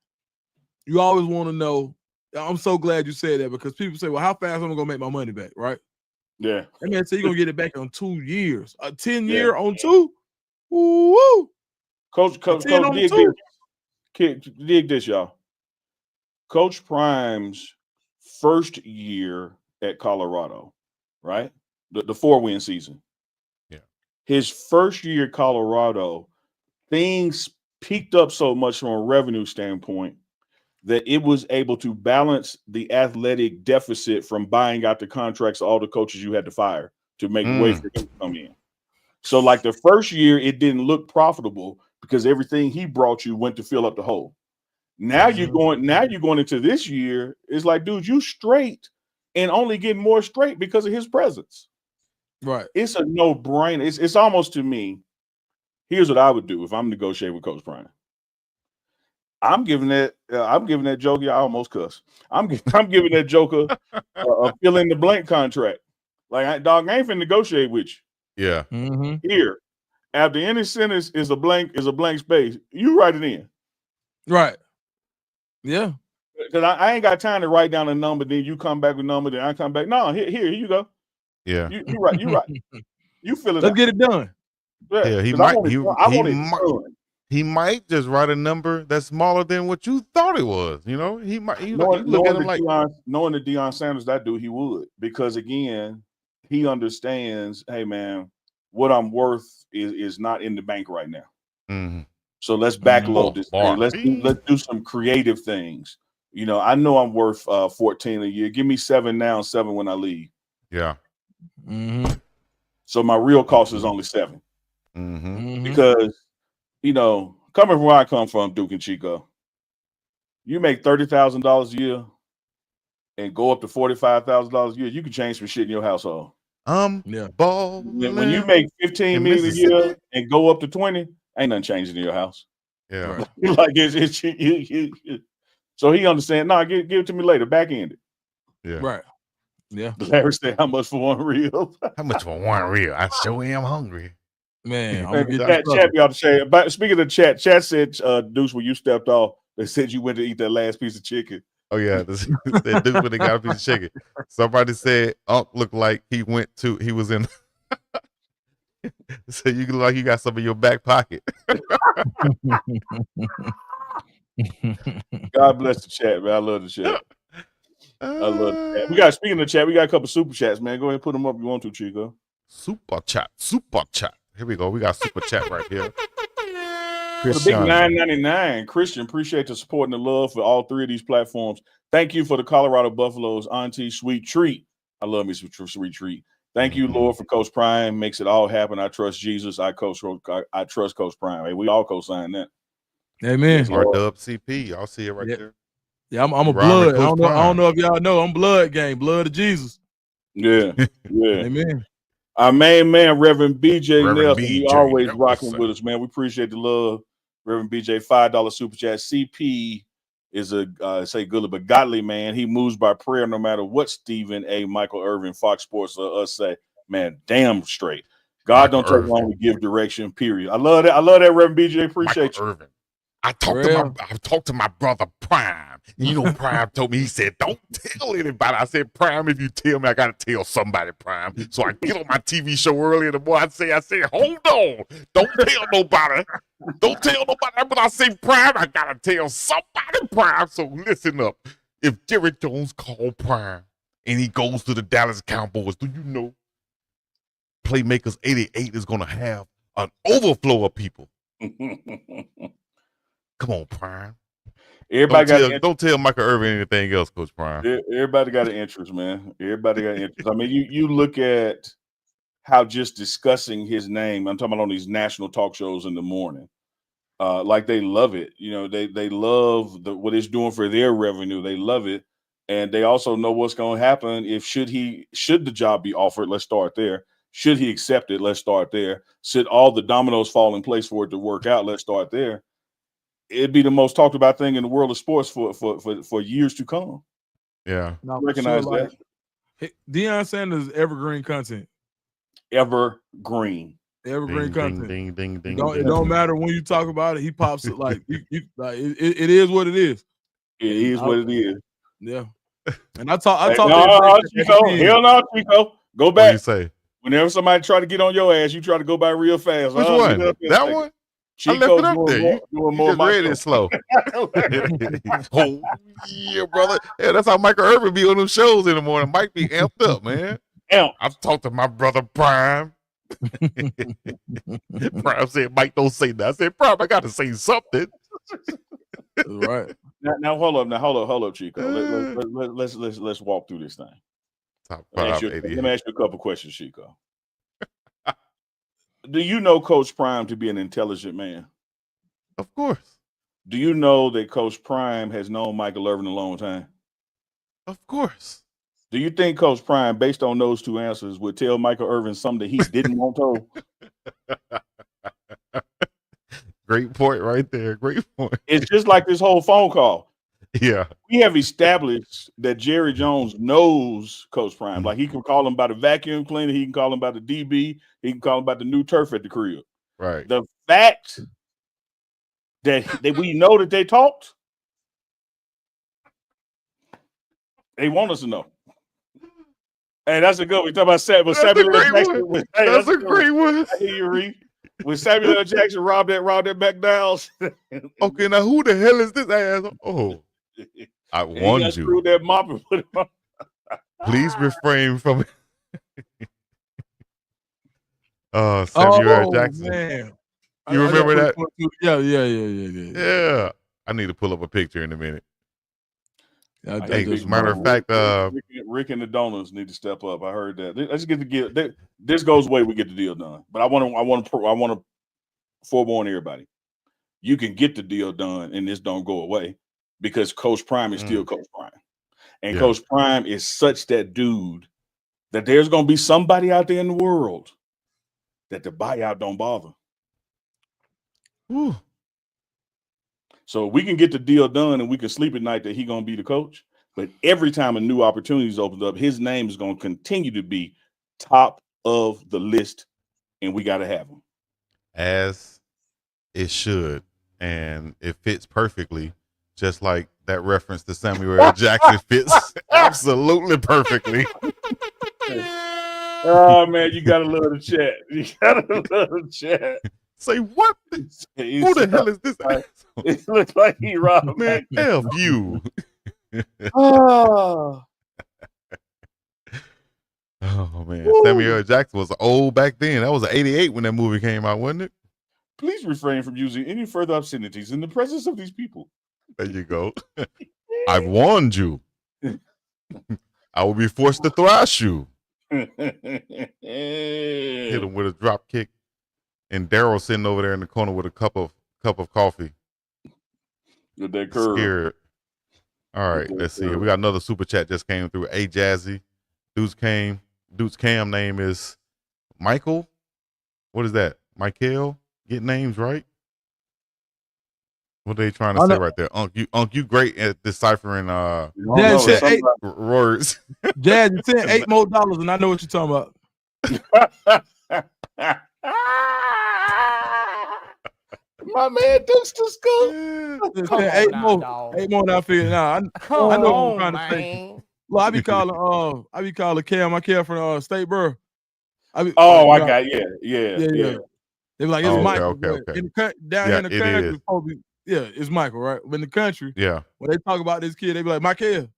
you always want to know I'm so glad you said that because people say, well, how fast am I gonna make my money back, right? Yeah. That man said you're gonna get it back on 2 years. A 10-year on 2? Woo! Coach, 10 on dig 2. this. Dig this, y'all. Coach Prime's first year at Colorado, right? The 4-win season. Yeah. His first year at Colorado, things peaked up so much from a revenue standpoint that it was able to balance the athletic deficit from buying out the contracts of all the coaches you had to fire to make way for him to come in. So, like the first year, it didn't look profitable because everything he brought you went to fill up the hole. Now you're going into this year. It's like, dude, you straight and only getting more straight because of his presence. Right. It's a no-brainer. It's almost to me. Here's what I would do if I'm negotiating with Coach Prime. I'm giving that joker. I almost cuss. I'm giving that joker a fill in the blank contract. Like, I ain't finna negotiate with you. Yeah. Mm-hmm. Here, after any sentence is a blank space, you write it in. Right. Yeah. Because I ain't got time to write down a number, then you come back with a number, then I come back. No, here you go. Yeah. You right. You fill it Let's out. get it done. Yeah, he might just write a number that's smaller than what you thought it was. You know, he might. You look at him like knowing the Deion Sanders that dude, he would, because again, he understands. Hey man, what I'm worth is not in the bank right now. Mm-hmm. So let's backload this thing. Let's do some creative things. You know, I know I'm worth 14 a year. Give me 7 now and 7 when I leave. Yeah. Mm-hmm. So my real cost is only 7. Mm-hmm. Because, you know, coming from where I come from, Duke and Chico, you make $30,000 a year and go up to $45,000 a year, you can change some shit in your household. When you make $15 million a year and go up to 20, ain't nothing changing in your house. Yeah. Like so he understands. No, give it to me later. Back end it. Yeah. Right. Yeah. Larry said, "How much for one reel? How much for one reel? I sure am hungry." Man, chat be ought to say. But speaking of the chat said, Deuce, when you stepped off, they said you went to eat that last piece of chicken. Oh yeah, that Deuce when they got a piece of chicken. Somebody said Unc looked like he was in. So you look like you got some in your back pocket. God bless the chat, man. I love the chat. I love the chat. Speaking of the chat, we got a couple super chats, man. Go ahead and put them up if you want to, Chico. Super chat. Here we go. We got super chat right here. The big $9.99. Christian, appreciate the support and the love for all 3 of these platforms. Thank you for the Colorado Buffaloes Auntie Sweet Treat. I love me some sweet treat. Thank you, Lord, for Coach Prime. Makes it all happen. I trust Jesus. I trust Coach Prime. Hey, we all co-sign that. Amen. R-Dub CP. Y'all see it right there. Yeah, I'm a blood. I don't know if y'all know. I'm blood gang. Blood of Jesus. Yeah. Amen. Our main man, Reverend BJ Nelson, BJ, he always rocking with us, man. We appreciate the love. Reverend BJ, $5 super chat. CP is good but godly man. He moves by prayer no matter what Stephen A. Michael Irvin, Fox Sports, or us say. Man, damn straight. God Michael don't take long to give direction, period. I love that, Reverend BJ. Appreciate Michael you. Irvin. I talked to my brother Prime. You know, Prime told me, he said, don't tell anybody. I said, Prime, if you tell me, I gotta tell somebody, Prime. So I get on my TV show early in the morning. I say, hold on. Don't tell nobody. Don't tell nobody. But I say, Prime, I gotta tell somebody, Prime. So listen up. If Jerry Jones called Prime and he goes to the Dallas Cowboys, do you know Playmakers 88 is gonna have an overflow of people? Come on, Prime. Don't tell Michael Irvin anything else, Coach Prime. Everybody got an interest, man. Everybody got interest. I mean, you look at how just discussing his name, I'm talking about on these national talk shows in the morning, like they love it. You know, they love what it's doing for their revenue. They love it. And they also know what's going to happen should the job be offered. Let's start there. Should he accept it? Let's start there. Should all the dominoes fall in place for it to work out? Let's start there. It'd be the most talked about thing in the world of sports for years to come. Yeah. Recognize that. Deion Sanders evergreen content. Evergreen content. Ding, ding. It don't matter when you talk about it. He pops it like it is what it is. It is what it is. Yeah. And I talk No, that Chico. Hell no, Chico. Go What back. you say? Whenever somebody try to get on your ass, you try to go by real fast. Which Leave one? it up there a That second. one? Chico's I left it up there. doing You more just read it slow. Oh yeah, brother. Yeah, that's how Michael Irvin be on them shows in the morning. Mike be amped up, man. I've talked to my brother Prime. Prime said, Mike, don't say that. I said, Prime, I gotta say something. Right. Now hold up, Chico. Let's walk through this thing. Top Let 5 me ask you a couple questions, Chico. Do you know Coach Prime to be an intelligent man? Of course. Do you know that Coach Prime has known Michael Irvin a long time? Of course. Do you think Coach Prime, based on those two answers, would tell Michael Irvin something that he didn't want told? Great point right there. Great point. It's just like this whole phone call. Yeah. We have established that Jerry Jones knows Coach Prime. Like he can call him by the vacuum cleaner, he can call him by the DB, he can call him about the new turf at the crib. Right. The fact that we know that they talked, they want us to know. Hey, that's a good one. We talk about Samuel Jackson. That's a great one. I hear you, Reed. When Samuel L. Jackson robbed that McDowell's. Okay, now who the hell is this ass? Oh, I warned you. That mop and put him on. Please refrain from Samuel L. Jackson. Man. You remember that? Yeah. Yeah. I need to pull up a picture in a minute. Hey, as a matter of fact, Rick and the Donuts need to step up. I heard that. Let's get the this goes way we get the deal done. But I want to forewarn everybody. You can get the deal done and this don't go away because Coach Prime is still Coach Prime. And Coach Prime is such that dude that there's going to be somebody out there in the world that the buyout don't bother. Whew. So we can get the deal done and we can sleep at night that he's going to be the coach. But every time a new opportunity opens up, his name is going to continue to be top of the list, and we got to have him. As it should. And it fits perfectly, just like that reference to Samuel L. Jackson fits absolutely perfectly. Oh, man, you got to love the chat. You got to love the chat. Say what? Who the hell is this? It looks like he robbed man. F you. Oh man, Woo. Samuel L. Jackson was old back then. That was an 88 when that movie came out, wasn't it? Please refrain from using any further obscenities in the presence of these people. There you go. I warned you. I will be forced to thrash you. Hit him with a drop kick. And Daryl sitting over there in the corner with a cup of coffee. With that curve. Scared. All right, let's see. We got another super chat just came through. A Jazzy. Dude's cam name is Michael. What is that? Michael? Get names right? What are they trying to say right there? Unk, you great at deciphering words. Jazz, you sent $8 more and I know what you're talking about. My man Dukes to school. $8 more. I figured out. I know what I'm trying to say. Well, I be calling Cam. I care for State Borough. I got yeah. They be like, it's Michael. Okay. Down here in the country, it's Michael, right? But in the country, when they talk about this kid, they be like, Michael.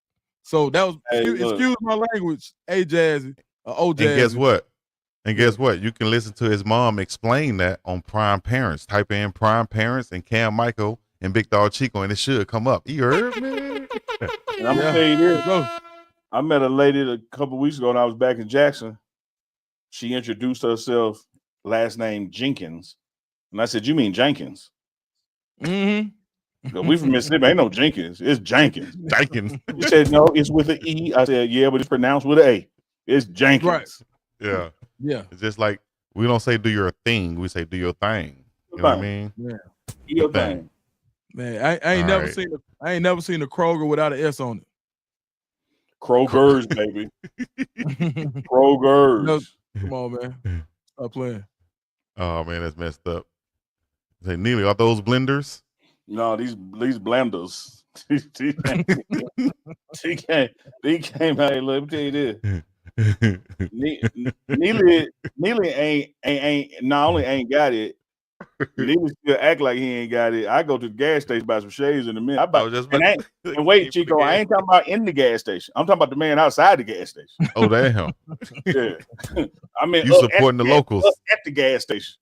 So that was excuse my language, A Jazzy, O Jazzy. And guess what? You can listen to his mom explain that on Prime Parents. Type in Prime Parents and Cam Michael and Big Dog Chico, and it should come up. You heard me? And I'm gonna tell you this. I met a lady a couple weeks ago, and I was back in Jackson. She introduced herself, last name Jenkins, and I said, "You mean Jenkins?" We from Mississippi, ain't no Jenkins. It's Jenkins. Jenkins. She said, "No, it's with an E." I said, "Yeah, but it's pronounced with an A. It's Jenkins." Right. Yeah. Yeah. It's just like we don't say do your thing, we say do your thing. You know what I mean? Yeah. Do your thing. Man, I ain't never seen a Kroger without an S on it. Kroger's, baby. Kroger's. No, come on, man. Stop playing. Oh man, that's messed up. Say, Neely, are those blenders? No, these blenders. He came out here. Let me tell you this. Neely ain't not only ain't got it, Neely still act like he ain't got it. I go to the gas station buy some shades in a minute. And wait, Chico, I ain't talking about in the gas station. I'm talking about the man outside the gas station. Oh damn! Yeah, I mean, you supporting the locals at the gas station.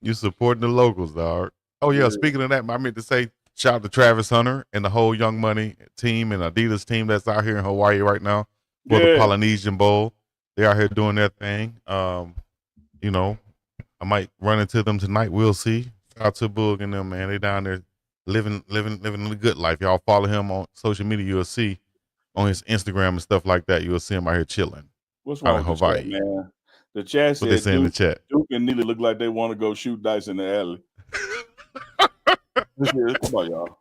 You supporting the locals, dog. Oh yeah. Speaking of that, I meant to say shout out to Travis Hunter and the whole Young Money team and Adidas team that's out here in Hawaii right now for the Polynesian Bowl. They out here doing their thing. You know, I might run into them tonight. We'll see. Shout out to Boog and them, man. They down there living the good life. Y'all follow him on social media. You'll see on his Instagram and stuff like that. You'll see him out here chilling. What's wrong with Hawaii, man? The chat said in the chat. Duke and Neely look like they want to go shoot dice in the alley. Come on, y'all.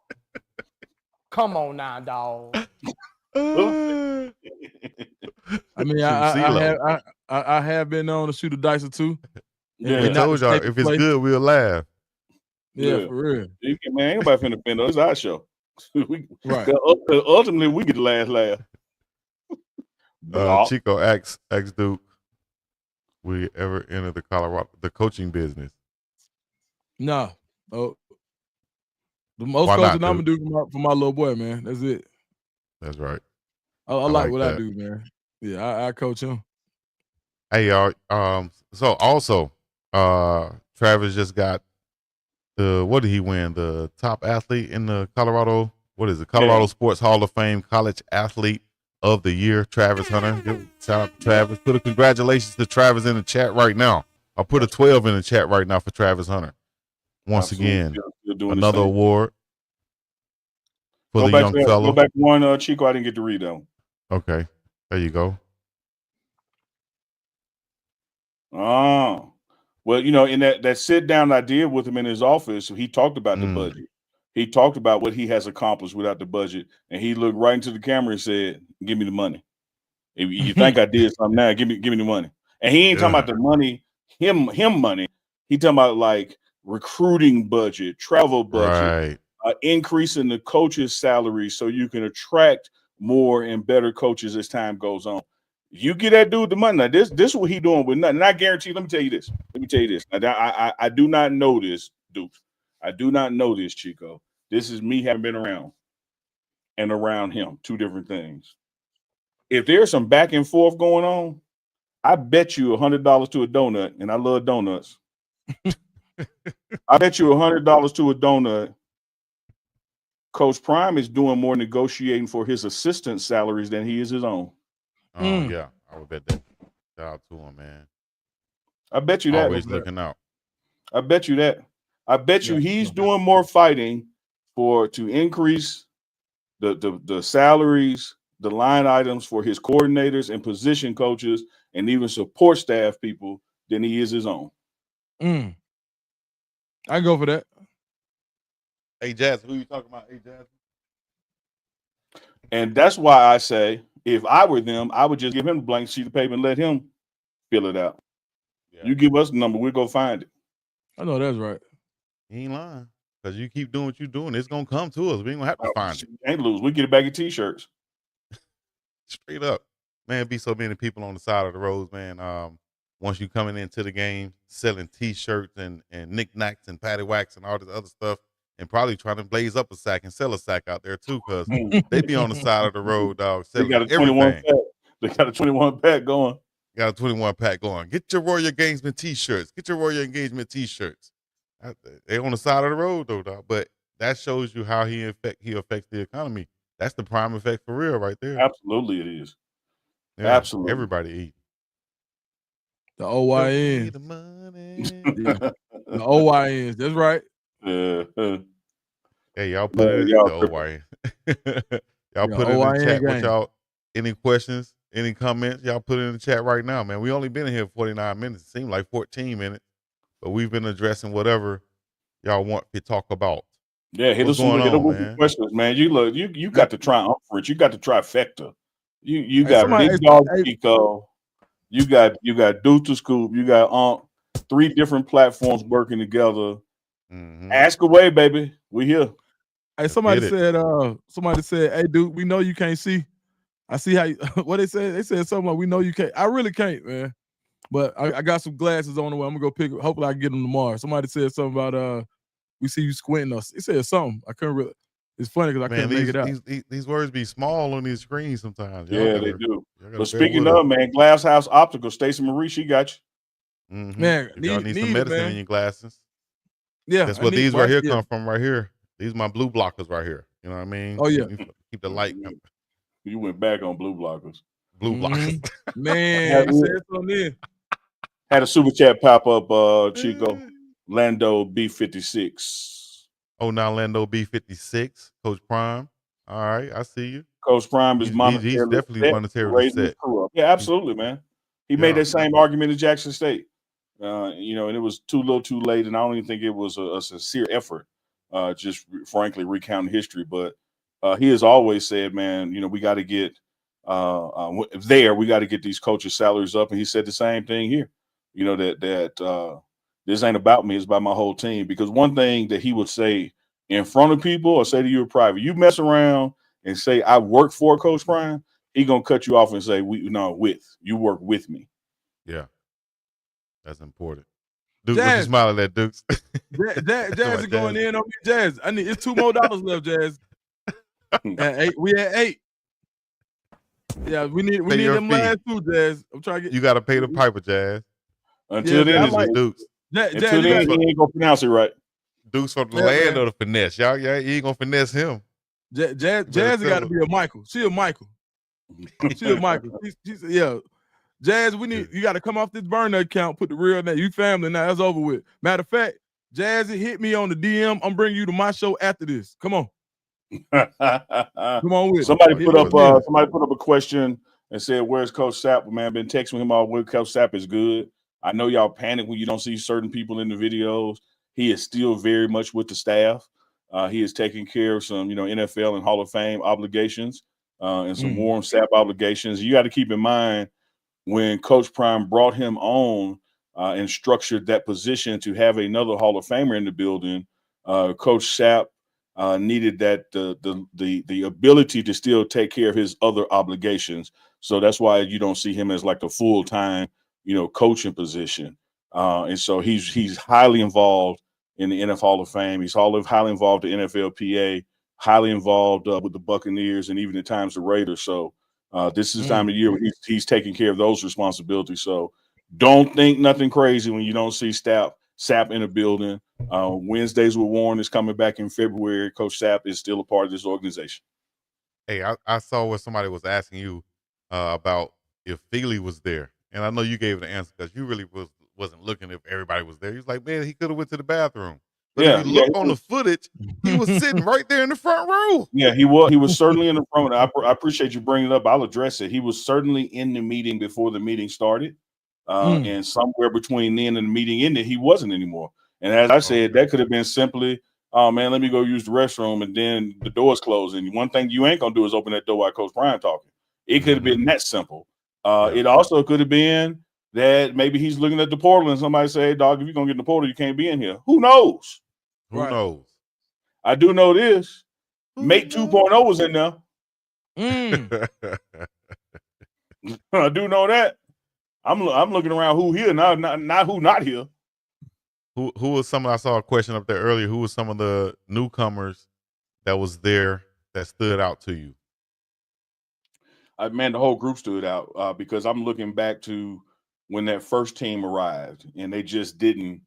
Come on now, dog. I mean, I have been known to shoot a dice or two. Yeah, I told y'all if it's good, we'll laugh. Yeah, for real. Man, ain't nobody finna fend us. It's our show. Right. Ultimately, we get the last laugh. Chico asks Duke, will you ever enter the coaching business? No. Oh, the most coaching I'm gonna do for my little boy, man. That's it. That's right. I like what I do, man. Yeah, I coach him. Hey y'all. So also, Travis just got what did he win? The top athlete in the Colorado. What is it? Colorado Sports Hall of Fame College Athlete of the Year, Travis Hunter. Shout out to Travis. Put a congratulations to Travis in the chat right now. I'll put a 12 in the chat right now for Travis Hunter. Once again, another award for the young fellow. Go back one, Chico. I didn't get to read that one. Okay, there you go. Oh, well, you know, in that sit down I did with him in his office, he talked about the budget. He talked about what he has accomplished without the budget, and he looked right into the camera and said, "Give me the money. If you think I did something now, give me the money." And he ain't talking about the money, him money. He talking about like recruiting budget, travel budget, increasing the coaches' salaries so you can attract more and better coaches as time goes on. You get that dude the money. Now, this is what he doing with nothing. And I guarantee, let me tell you this. Now, I do not know this, Duke. I do not know this, Chico. This is me having been around and around him. Two different things. If there's some back and forth going on, I bet you $100 to a donut, and I love donuts. I bet you $100 to a donut. Coach Prime is doing more negotiating for his assistant salaries than he is his own. Yeah, I would bet that. Shout out to him, man. I bet you that. Always looking out. I bet you that. I bet you he's doing more fighting to increase the salaries, the line items for his coordinators and position coaches and even support staff people than he is his own. I go for that. Hey, Jazz, who you talking about? Hey, Jazz. And that's why I say, if I were them, I would just give him a blank sheet of paper and let him fill it out. Yeah. You give us the number, we'll go find it. I know that's right. He ain't lying. Because you keep doing what you're doing, it's going to come to us. We ain't going to have to find it. Ain't lose. We get a bag of T-shirts. Straight up. Man, be so many people on the side of the roads, man. Once you coming into the game, selling T-shirts and knickknacks and patty wax and all this other stuff, and probably trying to blaze up a sack and sell a sack out there too, because they be on the side of the road, dog. They got a 21 pack. They got a 21 pack going. Got a 21 pack going. Get your Royal Engagement T-shirts. Get your Royal Engagement T-shirts. They on the side of the road though, dog. But that shows you how he affects the economy. That's the prime effect for real, right there. Absolutely, it is. Yeah, absolutely, everybody eat. The OYN. The money. The OYNs. That's right. Hey, y'all put it in the OYN. Y'all put it in the chat. What y'all? Any questions? Any comments? Y'all put it in the chat right now, man. We only been in here 49 minutes. It seemed like 14 minutes, but we've been addressing whatever y'all want to talk about. Yeah, hit us with questions, man. You got the triumvirate. You got the trifecta. You got Big Dog Chico. You got Dude to Scoop. You got 3 different platforms working together. Ask away, baby. We here. Hey, somebody said, hey, dude, we know you can't see. I see how you, what they said. They said something like, we know you can't. I really can't, man. But I got some glasses on the way. I'm gonna go pick. Hopefully, I can get them tomorrow. Somebody said something about we see you squinting us. It said something. I couldn't really. It's funny because I couldn't make it out. These words be small on these screens sometimes. Yeah, they do. But speaking of, man, Glass House Optical, Stacey Marie, she got you. Mm-hmm. Man, y'all need some medicine in your glasses. Yeah, that's what these right here come from. Right here, these are my blue blockers right here. You know what I mean? Oh yeah, keep the light. You went back on blue blockers. Blue blockers. Man, you said something in. Had a super chat pop up, Chico. Lando B56. Oh, now Lando B56, Coach Prime. All right, I see you. Coach Prime is he's definitely monetarily set. Yeah, absolutely, man. He made that same argument at Jackson State. You know, and it was too little, too late, and I don't even think it was a sincere effort. Just frankly recounting history, but he has always said, man, you know, we got to get we got to get these coaches' salaries up, and he said the same thing here. You know that this ain't about me; it's about my whole team. Because one thing that he would say in front of people or say to you in private, you mess around and say I work for Coach Prime, he gonna cut you off and say you work with me. Yeah, that's important. Duke, what you smiling at, Dukes? Jazz is going in on me. Jazz, it's $2 more left, Jazz. We at 8. Yeah, we need them last 2, Jazz. I'm trying to get. You got to pay the piper, Jazz. Until then, it's Dukes. Until then, he ain't gonna pronounce it right. Dukes from the land of the finesse. Y'all, you ain't gonna finesse him. Jazz got to be a Michael. She a Michael. She's yeah. Jazz, you got to come off this burner account, put the real name. You family now, that's over with. Matter of fact, Jazz, hit me on the DM. I'm bringing you to my show after this. Come on. Come on with somebody put up a question and said, "Where's Coach Sapp?" Man, been texting him all week. Coach Sapp is good. I know y'all panic when you don't see certain people in the videos. He is still very much with the staff. He is taking care of some, NFL and Hall of Fame obligations and some warm Sapp obligations. You got to keep in mind when Coach Prime brought him on and structured that position to have another Hall of Famer in the building. Coach Sapp needed that the ability to still take care of his other obligations. So that's why you don't see him as like a full-time, coaching position. And so he's highly involved in the NFL Hall of Fame. He's highly involved in the NFLPA, highly involved with the Buccaneers and even at times the Raiders. So this is the time of year when he's taking care of those responsibilities. So don't think nothing crazy when you don't see Sapp in the building. Wednesdays with Warren is coming back in February. Coach Sapp is still a part of this organization. Hey, I saw where somebody was asking you about if Philly was there. And I know you gave the answer because you really wasn't looking if everybody was there. He was like, man, he could have went to the bathroom. But if you look on the footage, he was sitting right there in the front row. Yeah, he was certainly in the front. I appreciate you bringing it up. I'll address it. He was certainly in the meeting before the meeting started. And somewhere between then and the meeting ended, he wasn't anymore. And as I said, that could have been simply, oh, man, let me go use the restroom, and then the door's closed. And one thing you ain't going to do is open that door while Coach Brian talking. It could have been that simple. It also could have been that maybe he's looking at the portal and somebody say, hey, dog, if you're going to get in the portal, you can't be in here. Who knows? Who knows? I do know this. Mate 2.0 was in there. I do know that. I'm looking around who here, not who not here. Who was I saw a question up there earlier. Who was some of the newcomers that was there that stood out to you? Man, the whole group stood out because I'm looking back to when that first team arrived and they just didn't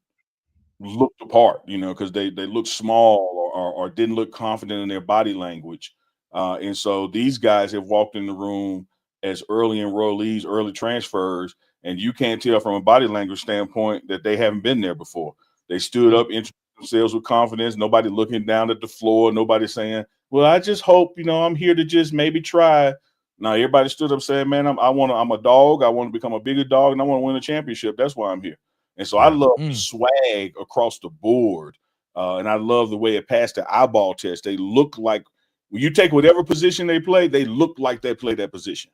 look the part, because they looked small or didn't look confident in their body language. And so these guys have walked in the room as early enrollees, early transfers, and you can't tell from a body language standpoint that they haven't been there before. They stood up, introduced themselves with confidence, nobody looking down at the floor, nobody saying, well, I just hope, I'm here to just maybe try. Now, everybody stood up saying, man, I'm a dog. I want to become a bigger dog, and I want to win a championship. That's why I'm here. And so I love the swag across the board, and I love the way it passed the eyeball test. They look like, when you take whatever position they play, they look like they play that position.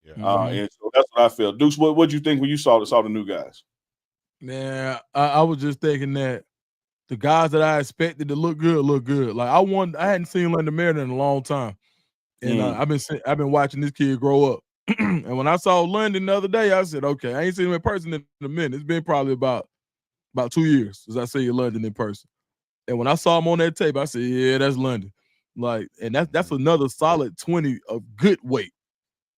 Yeah. And so that's what I felt. Dukes, what did you think when you saw the new guys? Man, I was just thinking that the guys that I expected to look good. Like I hadn't seen London Merritt in a long time, and I've been watching this kid grow up. And when I saw London the other day, I said, okay, I ain't seen him in person in a minute. It's been probably about 2 years since I see London in person. And when I saw him on that tape, I said, yeah, that's London. Like, and that's another solid 20 of good weight.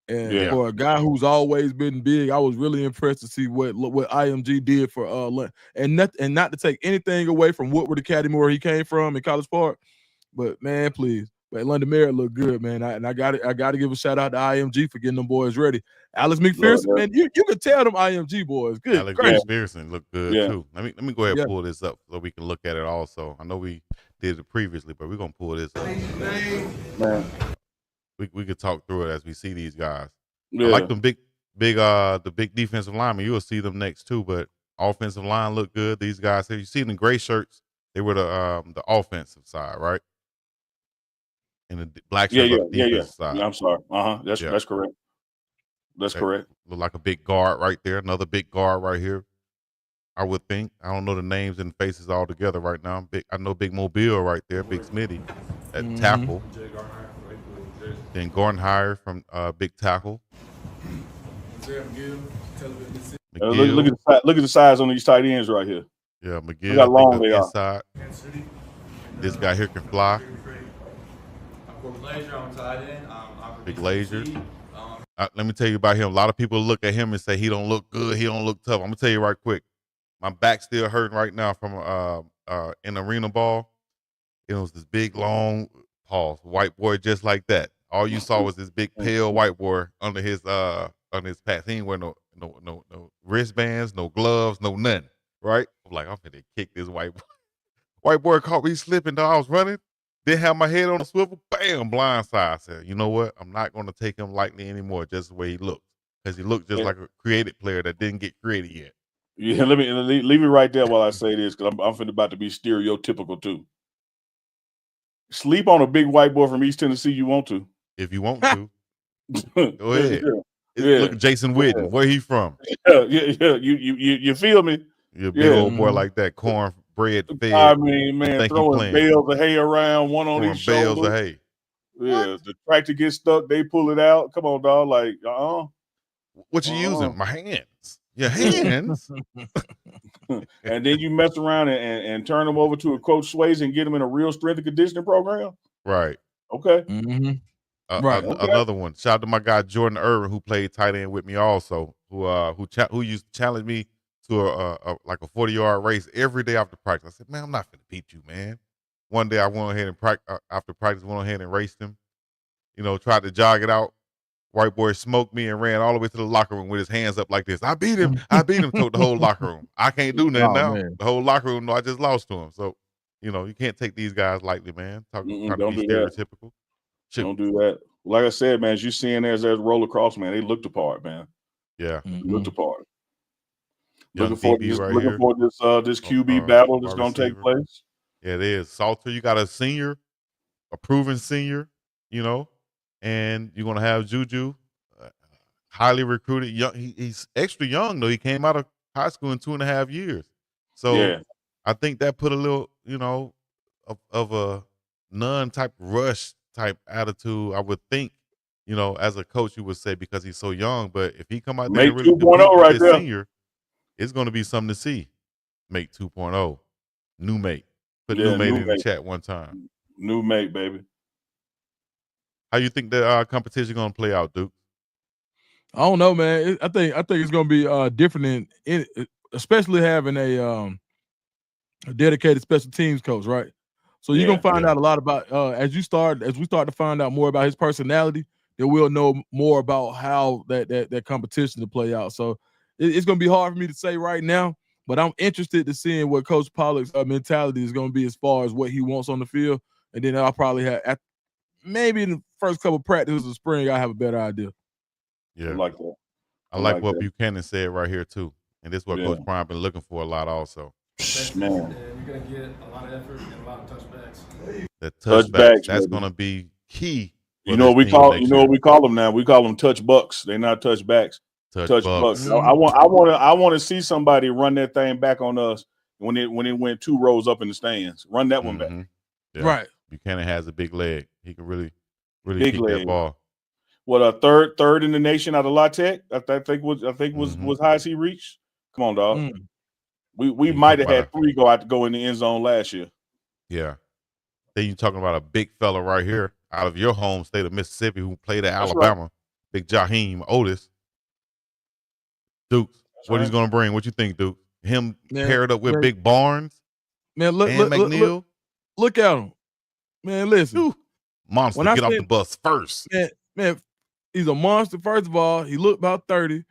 And for a guy who's always been big, I was really impressed to see what IMG did for London. And not to take anything away from Woodward Academy where he came from in College Park, but man, please. But London Merritt looked good, man. I got to give a shout out to IMG for getting them boys ready. Alex McPherson, man, you can tell them IMG boys. Good. Alex McPherson looked good too. Let me go ahead and pull this up so we can look at it also. I know we did it previously, but we're gonna pull this up. Man. We could talk through it as we see these guys. I like them big the big defensive linemen. You will see them next too, but offensive line look good. These guys, you see the gray shirts, they were the offensive side, right? And the black shirts on the defensive side. Yeah, I'm sorry. That's correct. That's correct. Look like a big guard right there. Another big guard right here. I would think. I don't know the names and faces all together right now. I know Big Mobile right there, Big Smitty at tackle. Then Gardenhire from big tackle. Look at the size on these tight ends right here. Yeah, McGill. Look how long they inside. This guy here can fly. Big Laser. Let me tell you about him. A lot of people look at him and say he don't look good. He don't look tough. I'm gonna tell you right quick. My back's still hurting right now from an arena ball. It was this big long white boy just like that. All you saw was this big pale white boy under his pants. He ain't wear no wristbands, no gloves, no nothing. Right? I'm like, I'm finna kick this white boy. White boy caught me slipping. I was running. Didn't have my head on a swivel. Bam! Blindside. I said, you know what? I'm not gonna take him lightly anymore. Just the way he looks, because he looked just like a created player that didn't get created yet. Yeah, leave me right there while I say this, because I'm finna about to be stereotypical too. Sleep on a big white boy from East Tennessee. You want to? If you want to, go ahead. Look at Jason Witten. Where he from? Yeah. You feel me? You're a big old boy like that, cornbread fed. I mean, man, throwing bales of hay around, one on each shoulder. Bales of hay. Yeah, the tractor gets stuck, they pull it out. Come on, dog. Like, What you using? My hands. Your hands. And then you mess around and turn them over to a Coach Swayze and get them in a real strength and conditioning program. Right. Okay. Right. Another one. Shout out to my guy Jordan Irvin, who played tight end with me also, who used to challenge me to a 40-yard race every day after practice. I said, man, I'm not gonna beat you, man. One day I went ahead and after practice went ahead and raced him. You know, tried to jog it out. White boy smoked me and ran all the way to the locker room with his hands up like this. I beat him. Told the whole locker room. I can't do nothing now. Man. The whole locker room know I just lost to him. So, you know, you can't take these guys lightly, man. Trying to be stereotypical. Don't do that. Like I said, man, as you seeing as roll across, man, they looked apart, man. Yeah. Looked apart. Young Looking for this QB battle that's gonna take place. Yeah, it is. Salter, you got a senior, a proven senior, you know, and you're gonna have Juju, highly recruited. Young, he's extra young though. He came out of high school in 2.5 years, so I think that put a little, you know, of a non-type rush type attitude. I would think, you know, as a coach, you would say because he's so young. But if he come out there and really 2.0 right there, senior, it's going to be something to see. Make 2.0, new mate. Put new mate in the chat one time. New mate, baby. How you think the competition going to play out, Duke? I don't know, man. I think it's going to be different especially having a dedicated special teams coach, right? So you're gonna find out a lot about as we start to find out more about his personality, then we'll know more about how that competition to play out. So it's gonna be hard for me to say right now, but I'm interested to seeing what Coach Pollock's mentality is gonna be as far as what he wants on the field, and then I'll probably have maybe in the first couple of practices of spring I have a better idea. Yeah, I like that. I like what Buchanan said right here too, and this is what Coach Prime been looking for a lot also. Man. You're gonna get a lot of effort and a lot of touchbacks. The touchbacks, that's gonna be key. You know what we call them now? We call them touch bucks. They're not touchbacks. Touch bucks. I want to see somebody run that thing back on us when it went 2 rows up in the stands. Run that one back. Yeah. Right. Buchanan has a big leg. He can really Big kick leg. that ball. What a third in the nation out of La Tech. I think was high as he reached. Come on, dog. Mm. We might have had 3 go in the end zone last year. Yeah. Then you talking about a big fella right here out of your home state of Mississippi who played at Alabama. Right. Big Jaheim Otis. Duke, what he's gonna bring? What you think, Duke? Him paired up with Big Barnes. Man, look at him. Man, listen. Monster, get off the bus first. Man, he's a monster. First of all, he looked about 30.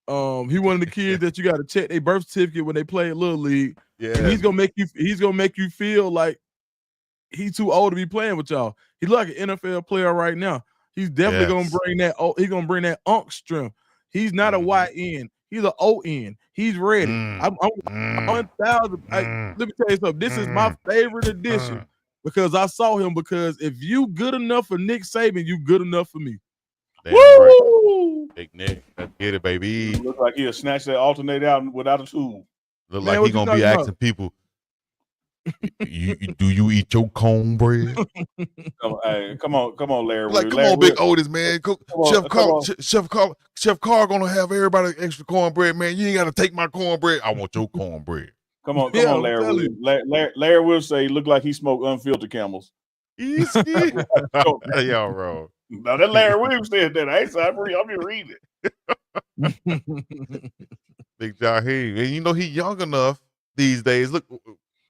He one of the kids that you got to check their birth certificate when they play at Little League. Yeah. And he's gonna make you feel like he's too old to be playing with y'all. He look like an NFL player right now. He's definitely gonna bring that. He's gonna bring that UNK strength. He's not a YN. He's an ON. He's ready. I'm 1,000. Let me tell you something. This is my favorite addition because I saw him. Because if you good enough for Nick Saban, you good enough for me. Woo! Right. Big Nick, let's get it, baby. Looks like he'll snatch that alternator out without a tool. Look like he's gonna be asking people, do you eat your cornbread? Come on, Larry. Like, come on, Big Otis, man. Chef Carl gonna have everybody extra cornbread, man. You ain't gotta take my cornbread. I want your cornbread. Come on, Larry. Larry will say, look like he smoked unfiltered Camels. Y'all wrong. No, that Larry Williams said that. I've been reading it. Big Jaheim, and you know he's young enough these days. Look.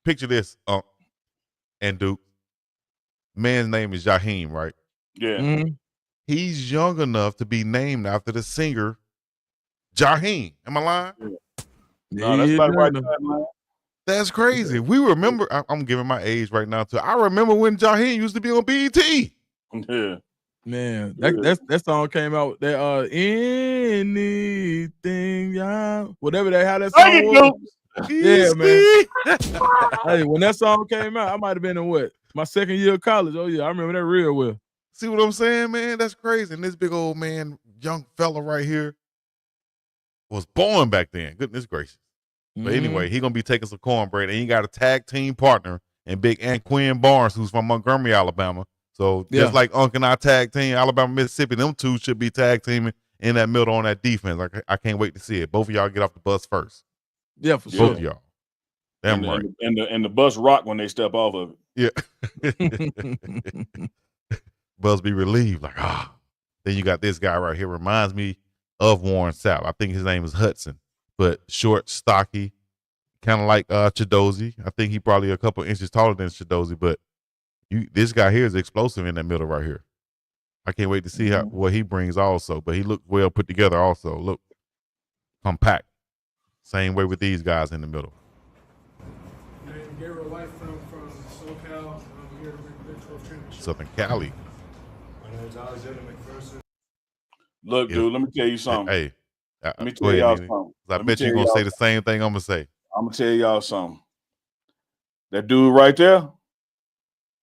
Picture this, and Duke. Man's name is Jaheim, right? Yeah. Mm-hmm. He's young enough to be named after the singer Jaheim. Am I lying? Yeah. No, that's about right time, That's crazy. We remember. I'm giving my age right now too. I remember when Jaheim used to be on BET. Yeah. Man, that song came out. That anything, whatever how that song was. Yeah, man. Hey, when that song came out, I might have been in my second year of college. Oh yeah, I remember that real well. See what I'm saying, man? That's crazy. And this big old man, young fella right here, was born back then. Goodness gracious. But anyway, he gonna be taking some cornbread, and he got a tag team partner in Big Anquin Barnes, who's from Montgomery, Alabama. So just like Unc and I tag team, Alabama, Mississippi, them two should be tag teaming in that middle on that defense. Like, I can't wait to see it. Both of y'all get off the bus first. Yeah, for sure. Both of y'all. Damn right. And the bus rock when they step off of it. Yeah. Bus be relieved, like, Then you got this guy right here. Reminds me of Warren Sapp. I think his name is Hudson, but short, stocky, kind of like Chidozie. I think he probably a couple inches taller than Chidozie, but this guy here is explosive in that middle right here. I can't wait to see what he brings also, but he looked well put together also. Look, compact. Same way with these guys in the middle. From SoCal. I'm here to bring the Big 12 championship. Southern Cali. My name is Alexander McPherson. Look, dude, let me tell you something. Hey, let me tell y'all something. I bet you're going to say the same thing I'm going to say. I'm going to tell y'all something. That dude right there,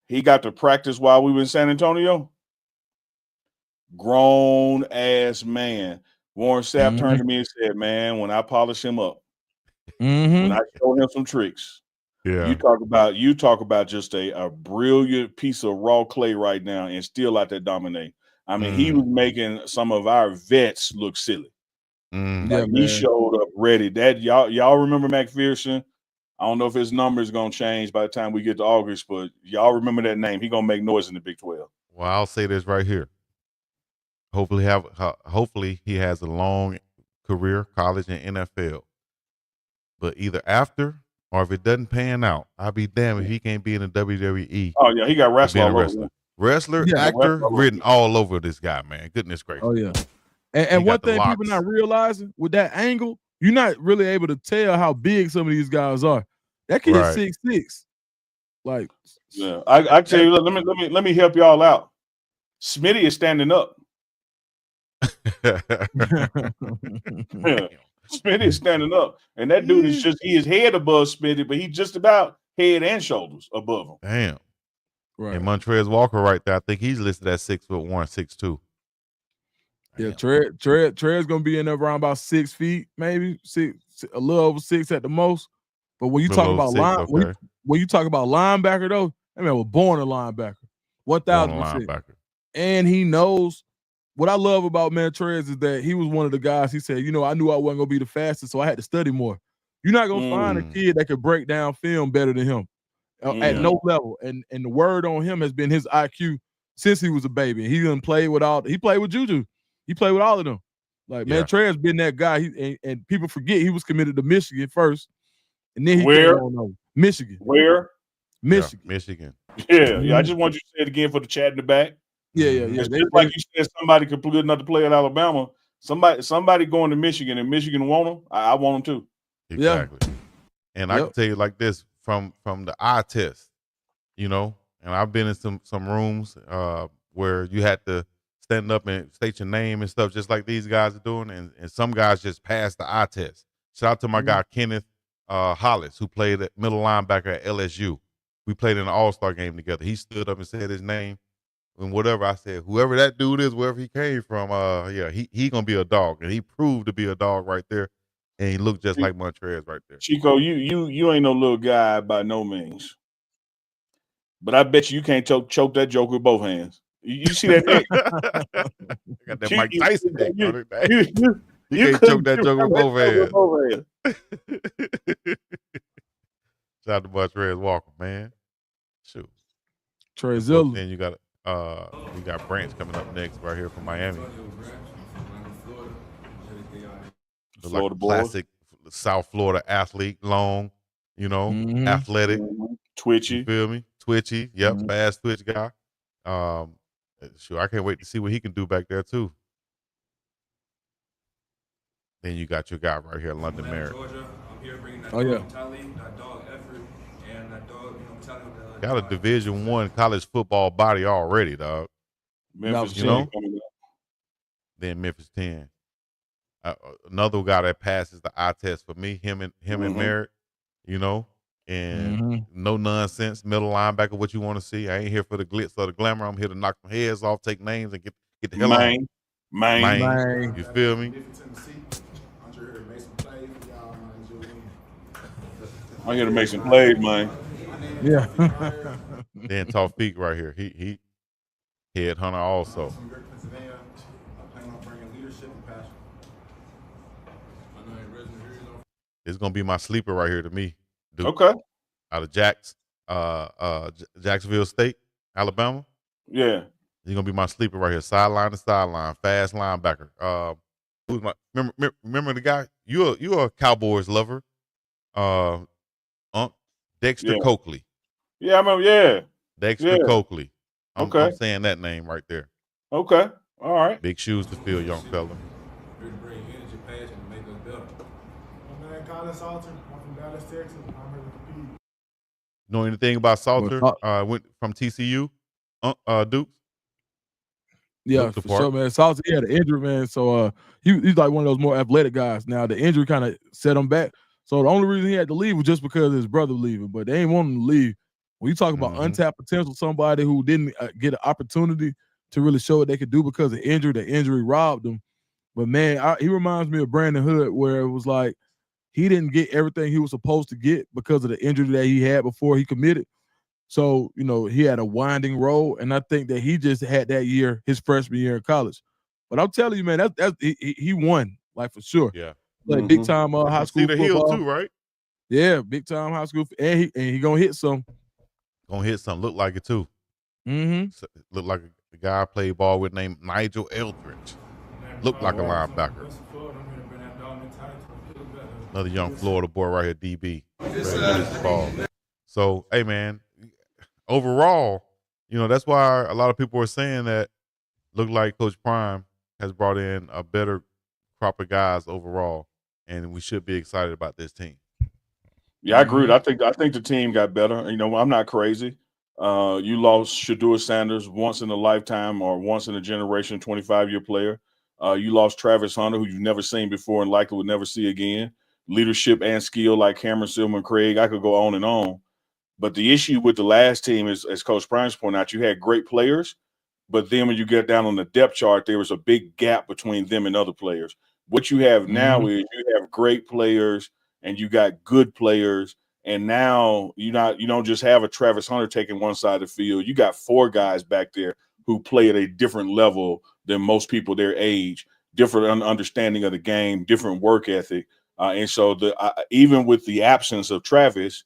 he got to practice while we were in San Antonio. Grown ass man. Warren Sapp turned to me and said, man, when I polish him up, when I show him some tricks, you talk about just a brilliant piece of raw clay right now and still out there dominate. I mean, he was making some of our vets look silly. He showed up ready. That y'all remember McPherson? I don't know if his number is gonna change by the time we get to August, but y'all remember that name. He gonna make noise in the Big 12. Well, I'll say this right here. Hopefully he has a long career, college and NFL. But either after or if it doesn't pan out, I'll be damned if he can't be in the WWE. Oh yeah, he got wrestler, actor, written all over this guy, man. Goodness gracious. Oh yeah. And one thing people not realizing with that angle, you're not really able to tell how big some of these guys are. That kid is 6'6". Like, yeah, I tell you, let me help y'all out. Smitty is standing up. Smitty is standing up, and that dude is he is head above Smitty, but he's just about head and shoulders above him. Damn. Right. And Montrez Walker right there, I think he's listed at 6'1", 6'2". Yeah, Trey's gonna be in there around about 6 feet, maybe a little over 6 at the most. But when you Little talk over about 6, line, okay. when you talk about linebacker though, that man was born a linebacker, Born a 1000%. linebacker. And he knows what I love about Montrez is that he was one of the guys. He said, I knew I wasn't gonna be the fastest, so I had to study more. You're not gonna find a kid that could break down film better than him at no level. And the word on him has been his IQ since he was a baby. He didn't play he played with Juju. He played with all of them. Like Montrez been that guy. And people forget he was committed to Michigan first, and then he came on over. Michigan. Where? Michigan. Yeah, Michigan. Yeah. I just want you to say it again for the chat in the back. Yeah. It's just like you said, somebody could play another player at Alabama. Somebody going to Michigan, and Michigan want them. I want them too. Exactly. Yeah. And I can tell you like this from the eye test, and I've been in some rooms where you had to stand up and state your name and stuff, just like these guys are doing, and some guys just passed the eye test. Shout out to my guy Kenneth Hollis, who played at middle linebacker at LSU. We played in an all-star game together. He stood up and said his name. And whatever I said, whoever that dude is, wherever he came from, he gonna be a dog, and he proved to be a dog right there, and he looked just like Montrez right there. Chico, you ain't no little guy by no means, but I bet you can't choke that joke with both hands. You see that neck? Got that Mike Tyson neck on it. You can't choke that joke with both hands. Shout out to Montrez Walker, man. Shoot, Trey Zilla. Then you got Branch coming up next right here from Miami. Like a classic South Florida athlete, long, athletic, twitchy. You feel me? Twitchy, yep, fast twitch guy. Sure, I can't wait to see what he can do back there too. Then you got your guy right here, London Merritt. Oh yeah. Got a Division I college football body already, dog. Memphis 10 coming up. Then Memphis 10. Another guy that passes the eye test for me, him and Merritt, and no nonsense, middle linebacker, what you want to see. I ain't here for the glitz or the glamour. I'm here to knock some heads off, take names, and get the hell on. Man. You feel me? I'm here to make some plays, man. Yeah. Then Tawfiq right here. He head hunter also. It's gonna be my sleeper right here to me. Dude. Okay. Out of Jacksonville State, Alabama. Yeah. He's gonna be my sleeper right here. Sideline to sideline, fast linebacker. Who's my remember the guy? You a Cowboys lover. Dexter Coakley. Yeah, I remember. Yeah. Dexter Coakley. I'm saying that name right there. Okay. All right. Big shoes to fill, young fella. Here to bring energy, passion, and make us better. My man, Colin Salter. I'm from Dallas, Texas. I'm here to compete. Know anything about Salter? Went from TCU, Dukes. Yeah, for sure, man. Salter, he had an injury, man. So he's like one of those more athletic guys. Now the injury kind of set him back. So the only reason he had to leave was just because his brother leaving. But they ain't want him to leave. When you talk about untapped potential, somebody who didn't get an opportunity to really show what they could do because of injury, the injury robbed him. But man, he reminds me of Brandon Hood, where it was like he didn't get everything he was supposed to get because of the injury that he had before he committed. So, he had a winding road, and I think that he just had that year, his freshman year in college. But I'm telling you, man, he won, like for sure. Yeah. Like big time high school Cedar football. Hill too, right? Yeah, big time high school, and he gonna hit some. Gonna hit some. Look like it too. Mm-hmm. Look like the guy I played ball with named Nigel Eldridge. Looked like a linebacker. Another young Florida boy right here, DB. Ball. So, hey man, overall, that's why a lot of people are saying that look like Coach Prime has brought in a better crop of guys overall, and we should be excited about this team. Yeah, I agree. I think the team got better. I'm not crazy. You lost Shedeur Sanders, once in a lifetime or once in a generation, 25-year player. You lost Travis Hunter, who you've never seen before and likely would never see again. Leadership and skill like Cameron Silver and Craig. I could go on and on. But the issue with the last team is, as Coach Prime's pointed out, you had great players, but then when you get down on the depth chart, there was a big gap between them and other players. What you have now is you have great players and you got good players, And now you don't just have a Travis Hunter taking one side of the field. You got 4 guys back there who play at a different level than most people their age, different understanding of the game, different work ethic. And so even with the absence of Travis,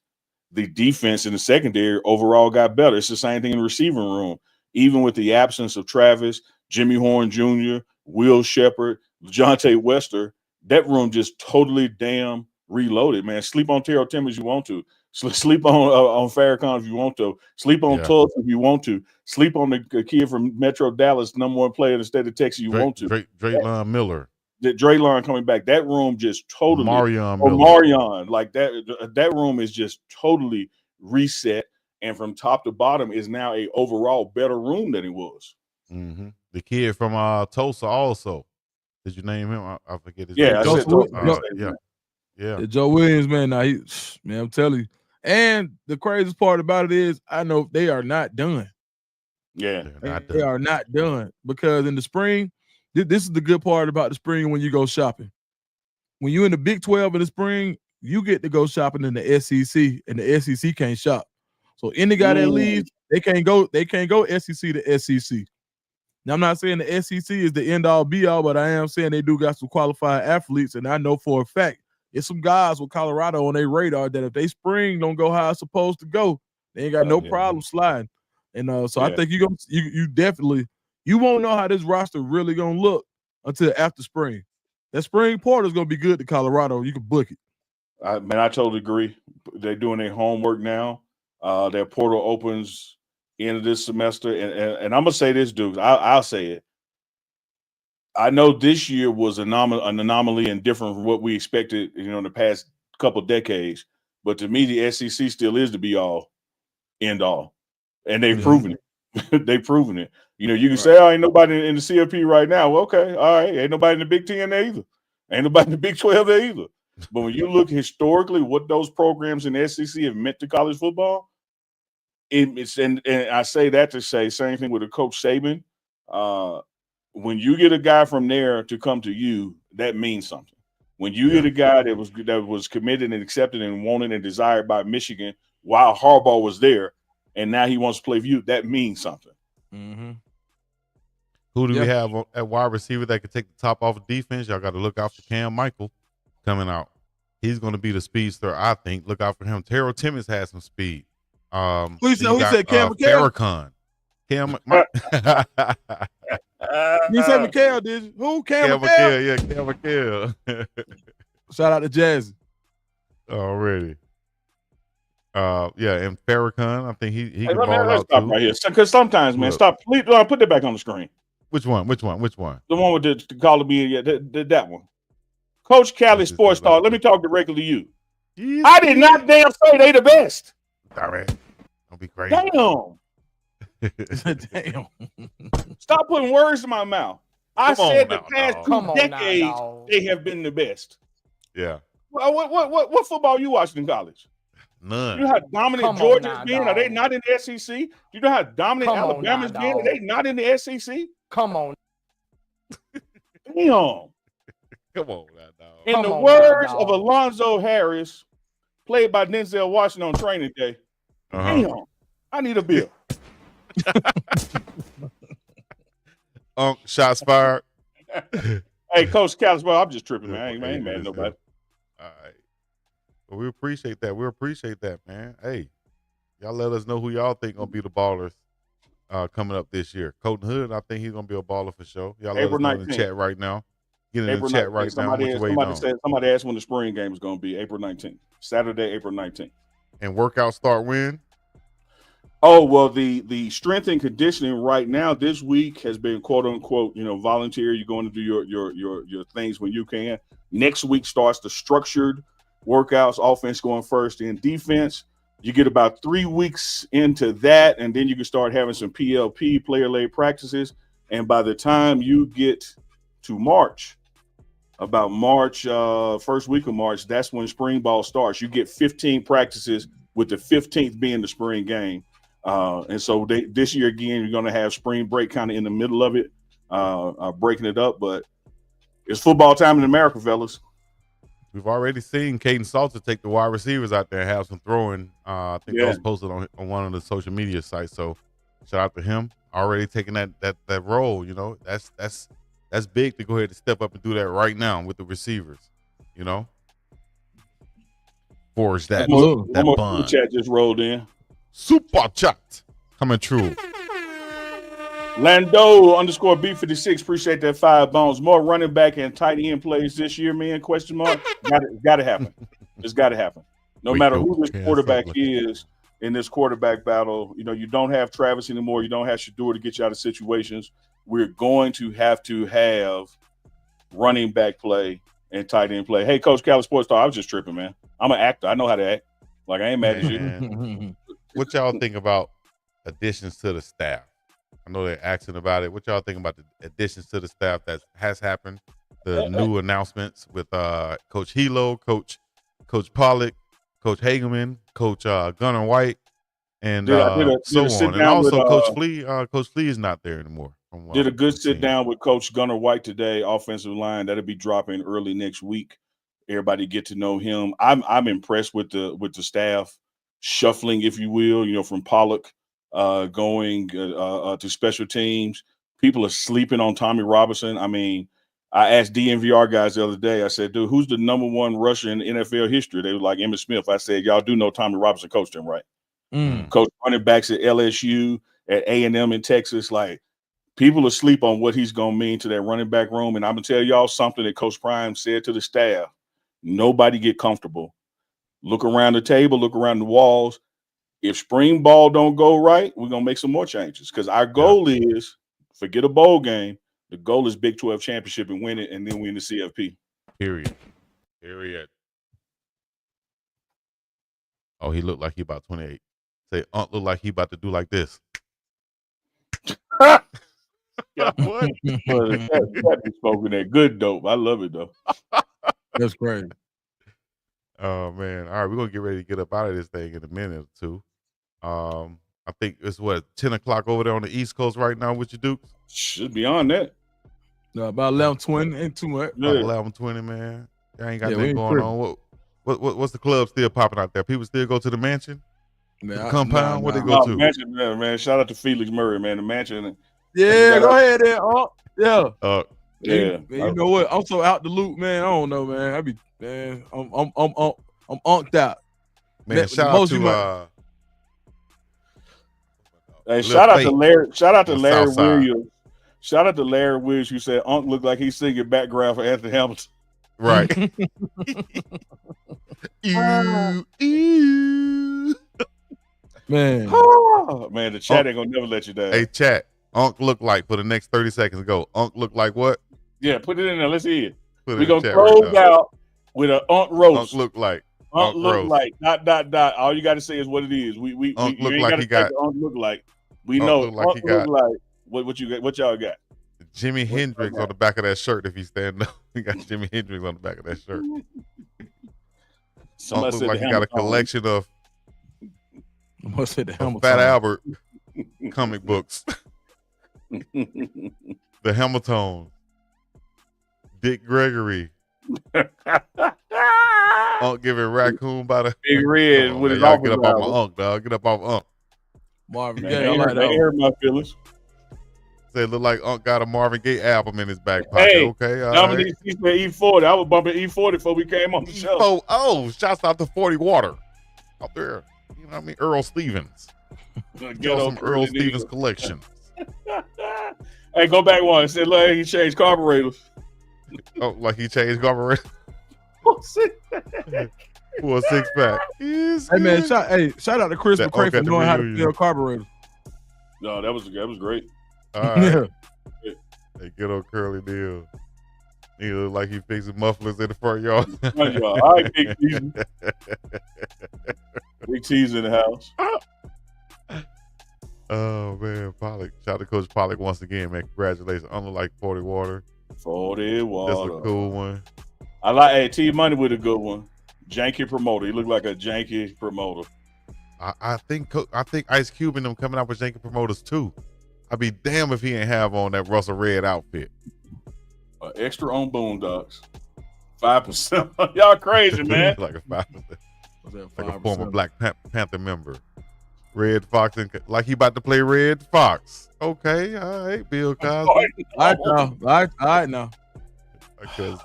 the defense in the secondary overall got better. It's the same thing in the receiving room. Even with the absence of Travis, Jimmy Horn Jr., Will Shepard, Jonte Wester, that room just totally damn reloaded, man. Sleep on Terrell Timmons if you want to. Sleep on Farrakhan if you want to. Sleep on Tulsa if you want to. Sleep on the kid from Metro Dallas, #1 player in the state of Texas you want to. Draylon Miller. Draylon coming back. That room just totally Marion, like that room is just totally reset, and from top to bottom is now a overall better room than it was. Mm-hmm. The kid from Tulsa also. Did you name him? I forget his name. I said Tulsa. Yeah, Joe Williams, man. Now man, I'm telling you. And the craziest part about it is, I know they are not done. Yeah, they are not done, because in the spring, this is the good part about the spring when you go shopping. When you're in the Big 12 in the spring, you get to go shopping in the SEC, and the SEC can't shop. So any guy that leaves, they can't go SEC to SEC. Now, I'm not saying the SEC is the end all be all, but I am saying they do got some qualified athletes, and I know for a fact it's some guys with Colorado on their radar that if they spring don't go how it's supposed to go, they ain't got no problem sliding. And I think you definitely won't know how this roster really gonna look until after spring. That spring portal is gonna be good to Colorado. You can book it. I totally agree. They're doing their homework now. Their portal opens end of this semester, and I'm gonna say this, dude. I'll say it. I know this year was an anomaly and different from what we expected, in the past couple of decades. But to me, the SEC still is the be all, end all, and they've proven it. They've proven it. You can say, "Oh, ain't nobody in the CFP right now." Well, okay, all right, ain't nobody in the Big 10 there either. Ain't nobody in the Big 12 there either. But when you look historically, what those programs in the SEC have meant to college football, and I say that to say same thing with a Coach Saban. When you get a guy from there to come to you, that means something. When you get a guy that was committed and accepted and wanted and desired by Michigan while Harbaugh was there, and now he wants to play for you, that means something. Mm-hmm. Who do we have at wide receiver that could take the top off of defense? Y'all got to look out for Cam Michael coming out. He's going to be the speedster, I think. Look out for him. Terrell Timmons has some speed. Who said Cam Farrakhan. Cam. You said McHale, did you? Who? Cam McHale? Yeah, Cam McHale. Shout out to Jazzy. Already. And Farrakhan, I think he can ball out stop too. right here, because sometimes, man, stop. Please, put that back on the screen. Which one? The one with the call to be that one. Coach Cali Sports Talk. Let me talk directly to you. Yes. I did not damn say they the best. All right. Don't be crazy. Damn. Damn. Stop putting words in my mouth. I said the past 2 decades they have been the best. Yeah. Well, what football you watching in college? None. You know how dominant Georgia's been? Are they not in the SEC? Do you know how dominant Alabama's been? Are they not in the SEC? Come on. Damn. Come on, now, dog. In the words of Alonzo Harris, played by Denzel Washington on Training Day, damn, I need a beer. Shots fired. Hey, Coach Calisper, I'm just tripping, man. I ain't mad at nobody. All right. Well, we appreciate that, man. Hey, y'all let us know who y'all think gonna be the ballers coming up this year. Colton Hood, I think he's gonna be a baller for sure. Y'all let us know in the chat right now. Get in the chat right now. Somebody asked when the spring game is gonna be. April 19th. Saturday, April 19th. And workouts start when? Oh, well, the strength and conditioning right now this week has been quote unquote, volunteer. You're going to do your things when you can. Next week starts the structured workouts, offense going first, and defense. You get about 3 weeks into that, and then you can start having some PLP, player-led practices. And by the time you get to March, about March, first week of March, that's when spring ball starts. You get 15 practices, with the 15th being the spring game. And so this year, again, you're going to have spring break kind of in the middle of it, breaking it up. But it's football time in America, fellas. We've already seen Caden Salter take the wide receivers out there and have some throwing. I think that was posted on one of the social media sites. So shout out to him. Already taking that role. You know, that's big to go ahead and step up and do that right now with the receivers. You know, forge that bond. Chat just rolled in. Super chat coming true. Lando _ B56. Appreciate that 5 bones. More running back and tight end plays this year, man? Question mark. Got to happen. It's got to happen. No matter who this quarterback is in this quarterback battle, you know, you don't have Travis anymore. You don't have Shador to get you out of situations. We're going to have running back play and tight end play. Hey, Coach Cali Sports Star, I was just tripping, man. I'm an actor. I know how to act. Like, I ain't mad at you. What y'all think about additions to the staff? I know they're asking about it. What y'all think about the additions to the staff that has happened? The new announcements with Coach Hilo, Coach Pollock, Coach Hageman, Coach Gunnar White, and so on. And also Coach Flea. Coach Flea is not there anymore. Did a good sit down with Coach Gunnar White today, offensive line. That'll be dropping early next week. Everybody get to know him. I'm impressed with the staff shuffling, if you will. You know, from Pollock going to special teams. People are sleeping on Tommy Robinson. I mean, I asked DNVR guys the other day. I said, dude, who's the #1 rusher in NFL history? They were like Emmitt Smith. I said, y'all do know Tommy Robinson coached him, right? Coach running backs at LSU, at A&M in Texas. Like, people are asleep on what he's going to mean to that running back room. And I'm going to tell y'all something that Coach Prime said to the staff. Nobody get comfortable. Look around the table, look around the walls. If spring ball don't go right, we're going to make some more changes. Because our goal is, forget a bowl game, the goal is Big 12 championship and win it, and then win the CFP. Period. Oh, he looked like he about 28. Say, Unc look like he about to do like this. What? That be spoken that good dope. I love it, though. That's great. Oh, man. All right, we're going to get ready to get up out of this thing in a minute or two. I think it's 10 o'clock over there on the East Coast right now with you, Dukes? Should be on that. No, about 11:20, ain't too much. About 11:20, man. Y'all ain't got nothing going on. What's the club still popping out there? People still go to the mansion? The compound? What they go to? Mansion, man. Shout out to Felix Murray, man. The mansion. Yeah, go ahead there, Unc. Yeah. Yeah. Man, you know what? I'm so out the loop, man. I don't know, man. I'm unked out. Man, shout out to hey, shout out to Larry. Shout out to Larry Williams. Shout out to Larry Williams, who said Unc looked like he's singing background for Anthony Hamilton. Right. Man. Man, the chat ain't gonna never let you down. Hey, chat. Unc look like for the next 30 seconds ago. Unc look like what? Yeah, put it in there. Let's hear it. We're gonna close out with an Unc roast. Unc look like. Unc look like. ... All you got to say is what it is. Unc look like he got. Unc look like. We know. Look like he got. What you got? What y'all got? Jimi Hendrix on the back of that shirt. If he's standing up, he got Jimi Hendrix on the back of that shirt. Unc look like he got a collection of Fat Albert comic books. The Hamilton, Dick Gregory, Unc giving raccoon by the Big Red with his office. Get up off my Unc, dog. Get up off Unc. Marvin Gaye, I like that. Air my feelings. Say look like Unc got a Marvin Gaye album in his back pocket. Hey, okay, Dominique said E40. I was bumping E40 before we came on the show. Oh, shouts out to 40 Water out there. You know what I mean? Earl Stevens. Get some Earl Stevens collection. Hey, go back one. It said like he changed carburetors. Oh, like he changed carburetors. For a 6-pack. Hey man, shout out to Chris McCray for knowing how to fill carburetors. No, that was great. All right. Hey, good old Curly Deal. He look like he fixing mufflers in the front yard. All right, Big T's. Big T's in the house. Oh man, Pollock. Shout out to Coach Pollock once again, man. Congratulations. Unlike 40 Water. 40 Water. That's a cool one. I like T Money with a good one. Janky promoter. He looked like a janky promoter. I think Ice Cube and them coming out with janky promoters too. I'd be damned if he ain't have on that Russell Red outfit. Extra on Boondocks. 5%. Y'all crazy, man. Like a 5%. Was that Like a 5%? former Black Panther member. Red Fox, like he about to play Red Fox. Okay, all right, Bill Cosby. All right now. Because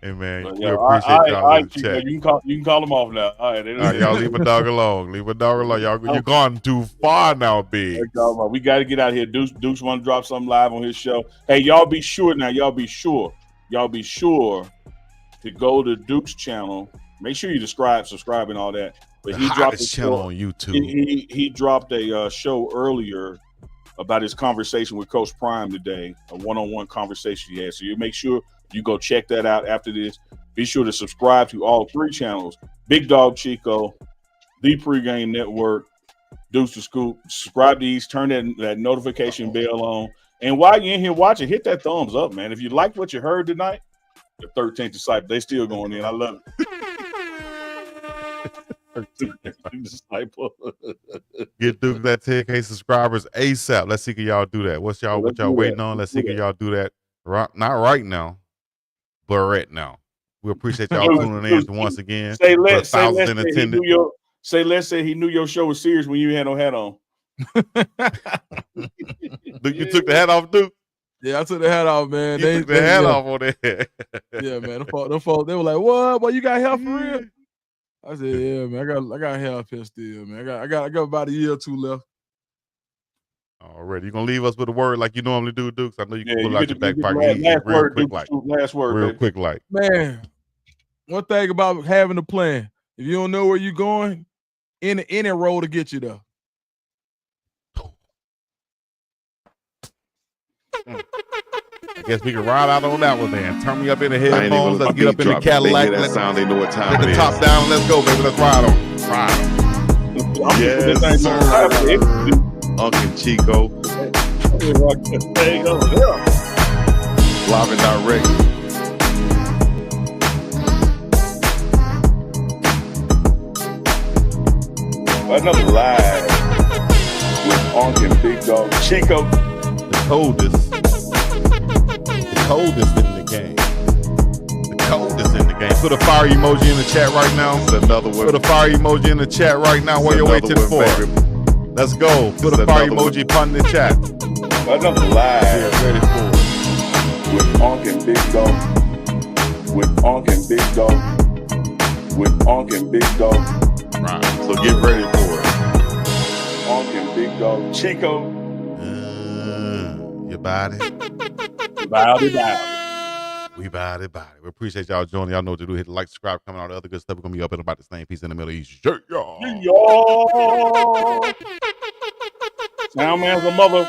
hey man, But, we appreciate y'all in the Chico, chat. you can call them off now. All right, All right, y'all leave a dog alone. Leave a dog alone. You're gone too far now, Big. We got to get out of here. Deuce want to drop something live on his show. Hey, y'all be sure now. Y'all be sure to go to Duke's channel. Make sure you subscribe and all that. But he dropped a channel on YouTube. He dropped a show earlier about his conversation with Coach Prime today, a one-on-one conversation he had. So you make sure you go check that out after this. Be sure to subscribe to all 3 channels: Big Dog Chico, The Pregame Network, Deuce the Scoop. Subscribe to these. Turn that notification bell on. And while you're in here watching, hit that thumbs up, man. If you liked what you heard tonight, the 13th Disciple, they still going in. I love it. Disciple. Get Duke that 10K subscribers ASAP. Let's see if y'all do that. What y'all waiting on? Let's see if y'all do that. Not right now, but right now. We appreciate y'all tuning in once again. Let's say he knew your show was serious when you had no hat on. Duke, you took the hat off, Duke? Yeah, I took the hat off, man. They took the hat off on there. Yeah, man. The folks, they were like, "What? Boy, you got hair for real?" I said, "Yeah, man. I got hair up here still, man. I got about a year or 2 left." Already, you gonna leave us with a word like you normally do, Dukes? I know you can pull out your back pocket. Last word, quick, like. Man, one thing about having a plan: if you don't know where you're going, any road to get you there. I guess we can ride out on that one, man. Turn me up in the headphones. Let's get up in the Cadillac. They hear that sound, they know what time Let it the is. top down. Let's go, baby. Let's ride on. Yes, sir. UNK and CHICO. Live and direct. Another live with UNK and Big Dog Chico. The coldest in the game. The coldest in the game. Put a fire emoji in the chat right now. Another one. Put a fire emoji in the chat right now while you're waiting for it. Let's go. Put a fire emoji upon the chat. Another live. Ready for it. With UNK and Big Dog. With UNK and Big Dog. With UNK and Big Dog. Right. So get ready for it. UNK and Big Dog Chico. Your body. We about it. We appreciate y'all joining. Y'all know what to do. Hit the like, subscribe, comment on the other good stuff. We're gonna be up in about the same piece in the Middle East. Yeah. Sound man's a mother.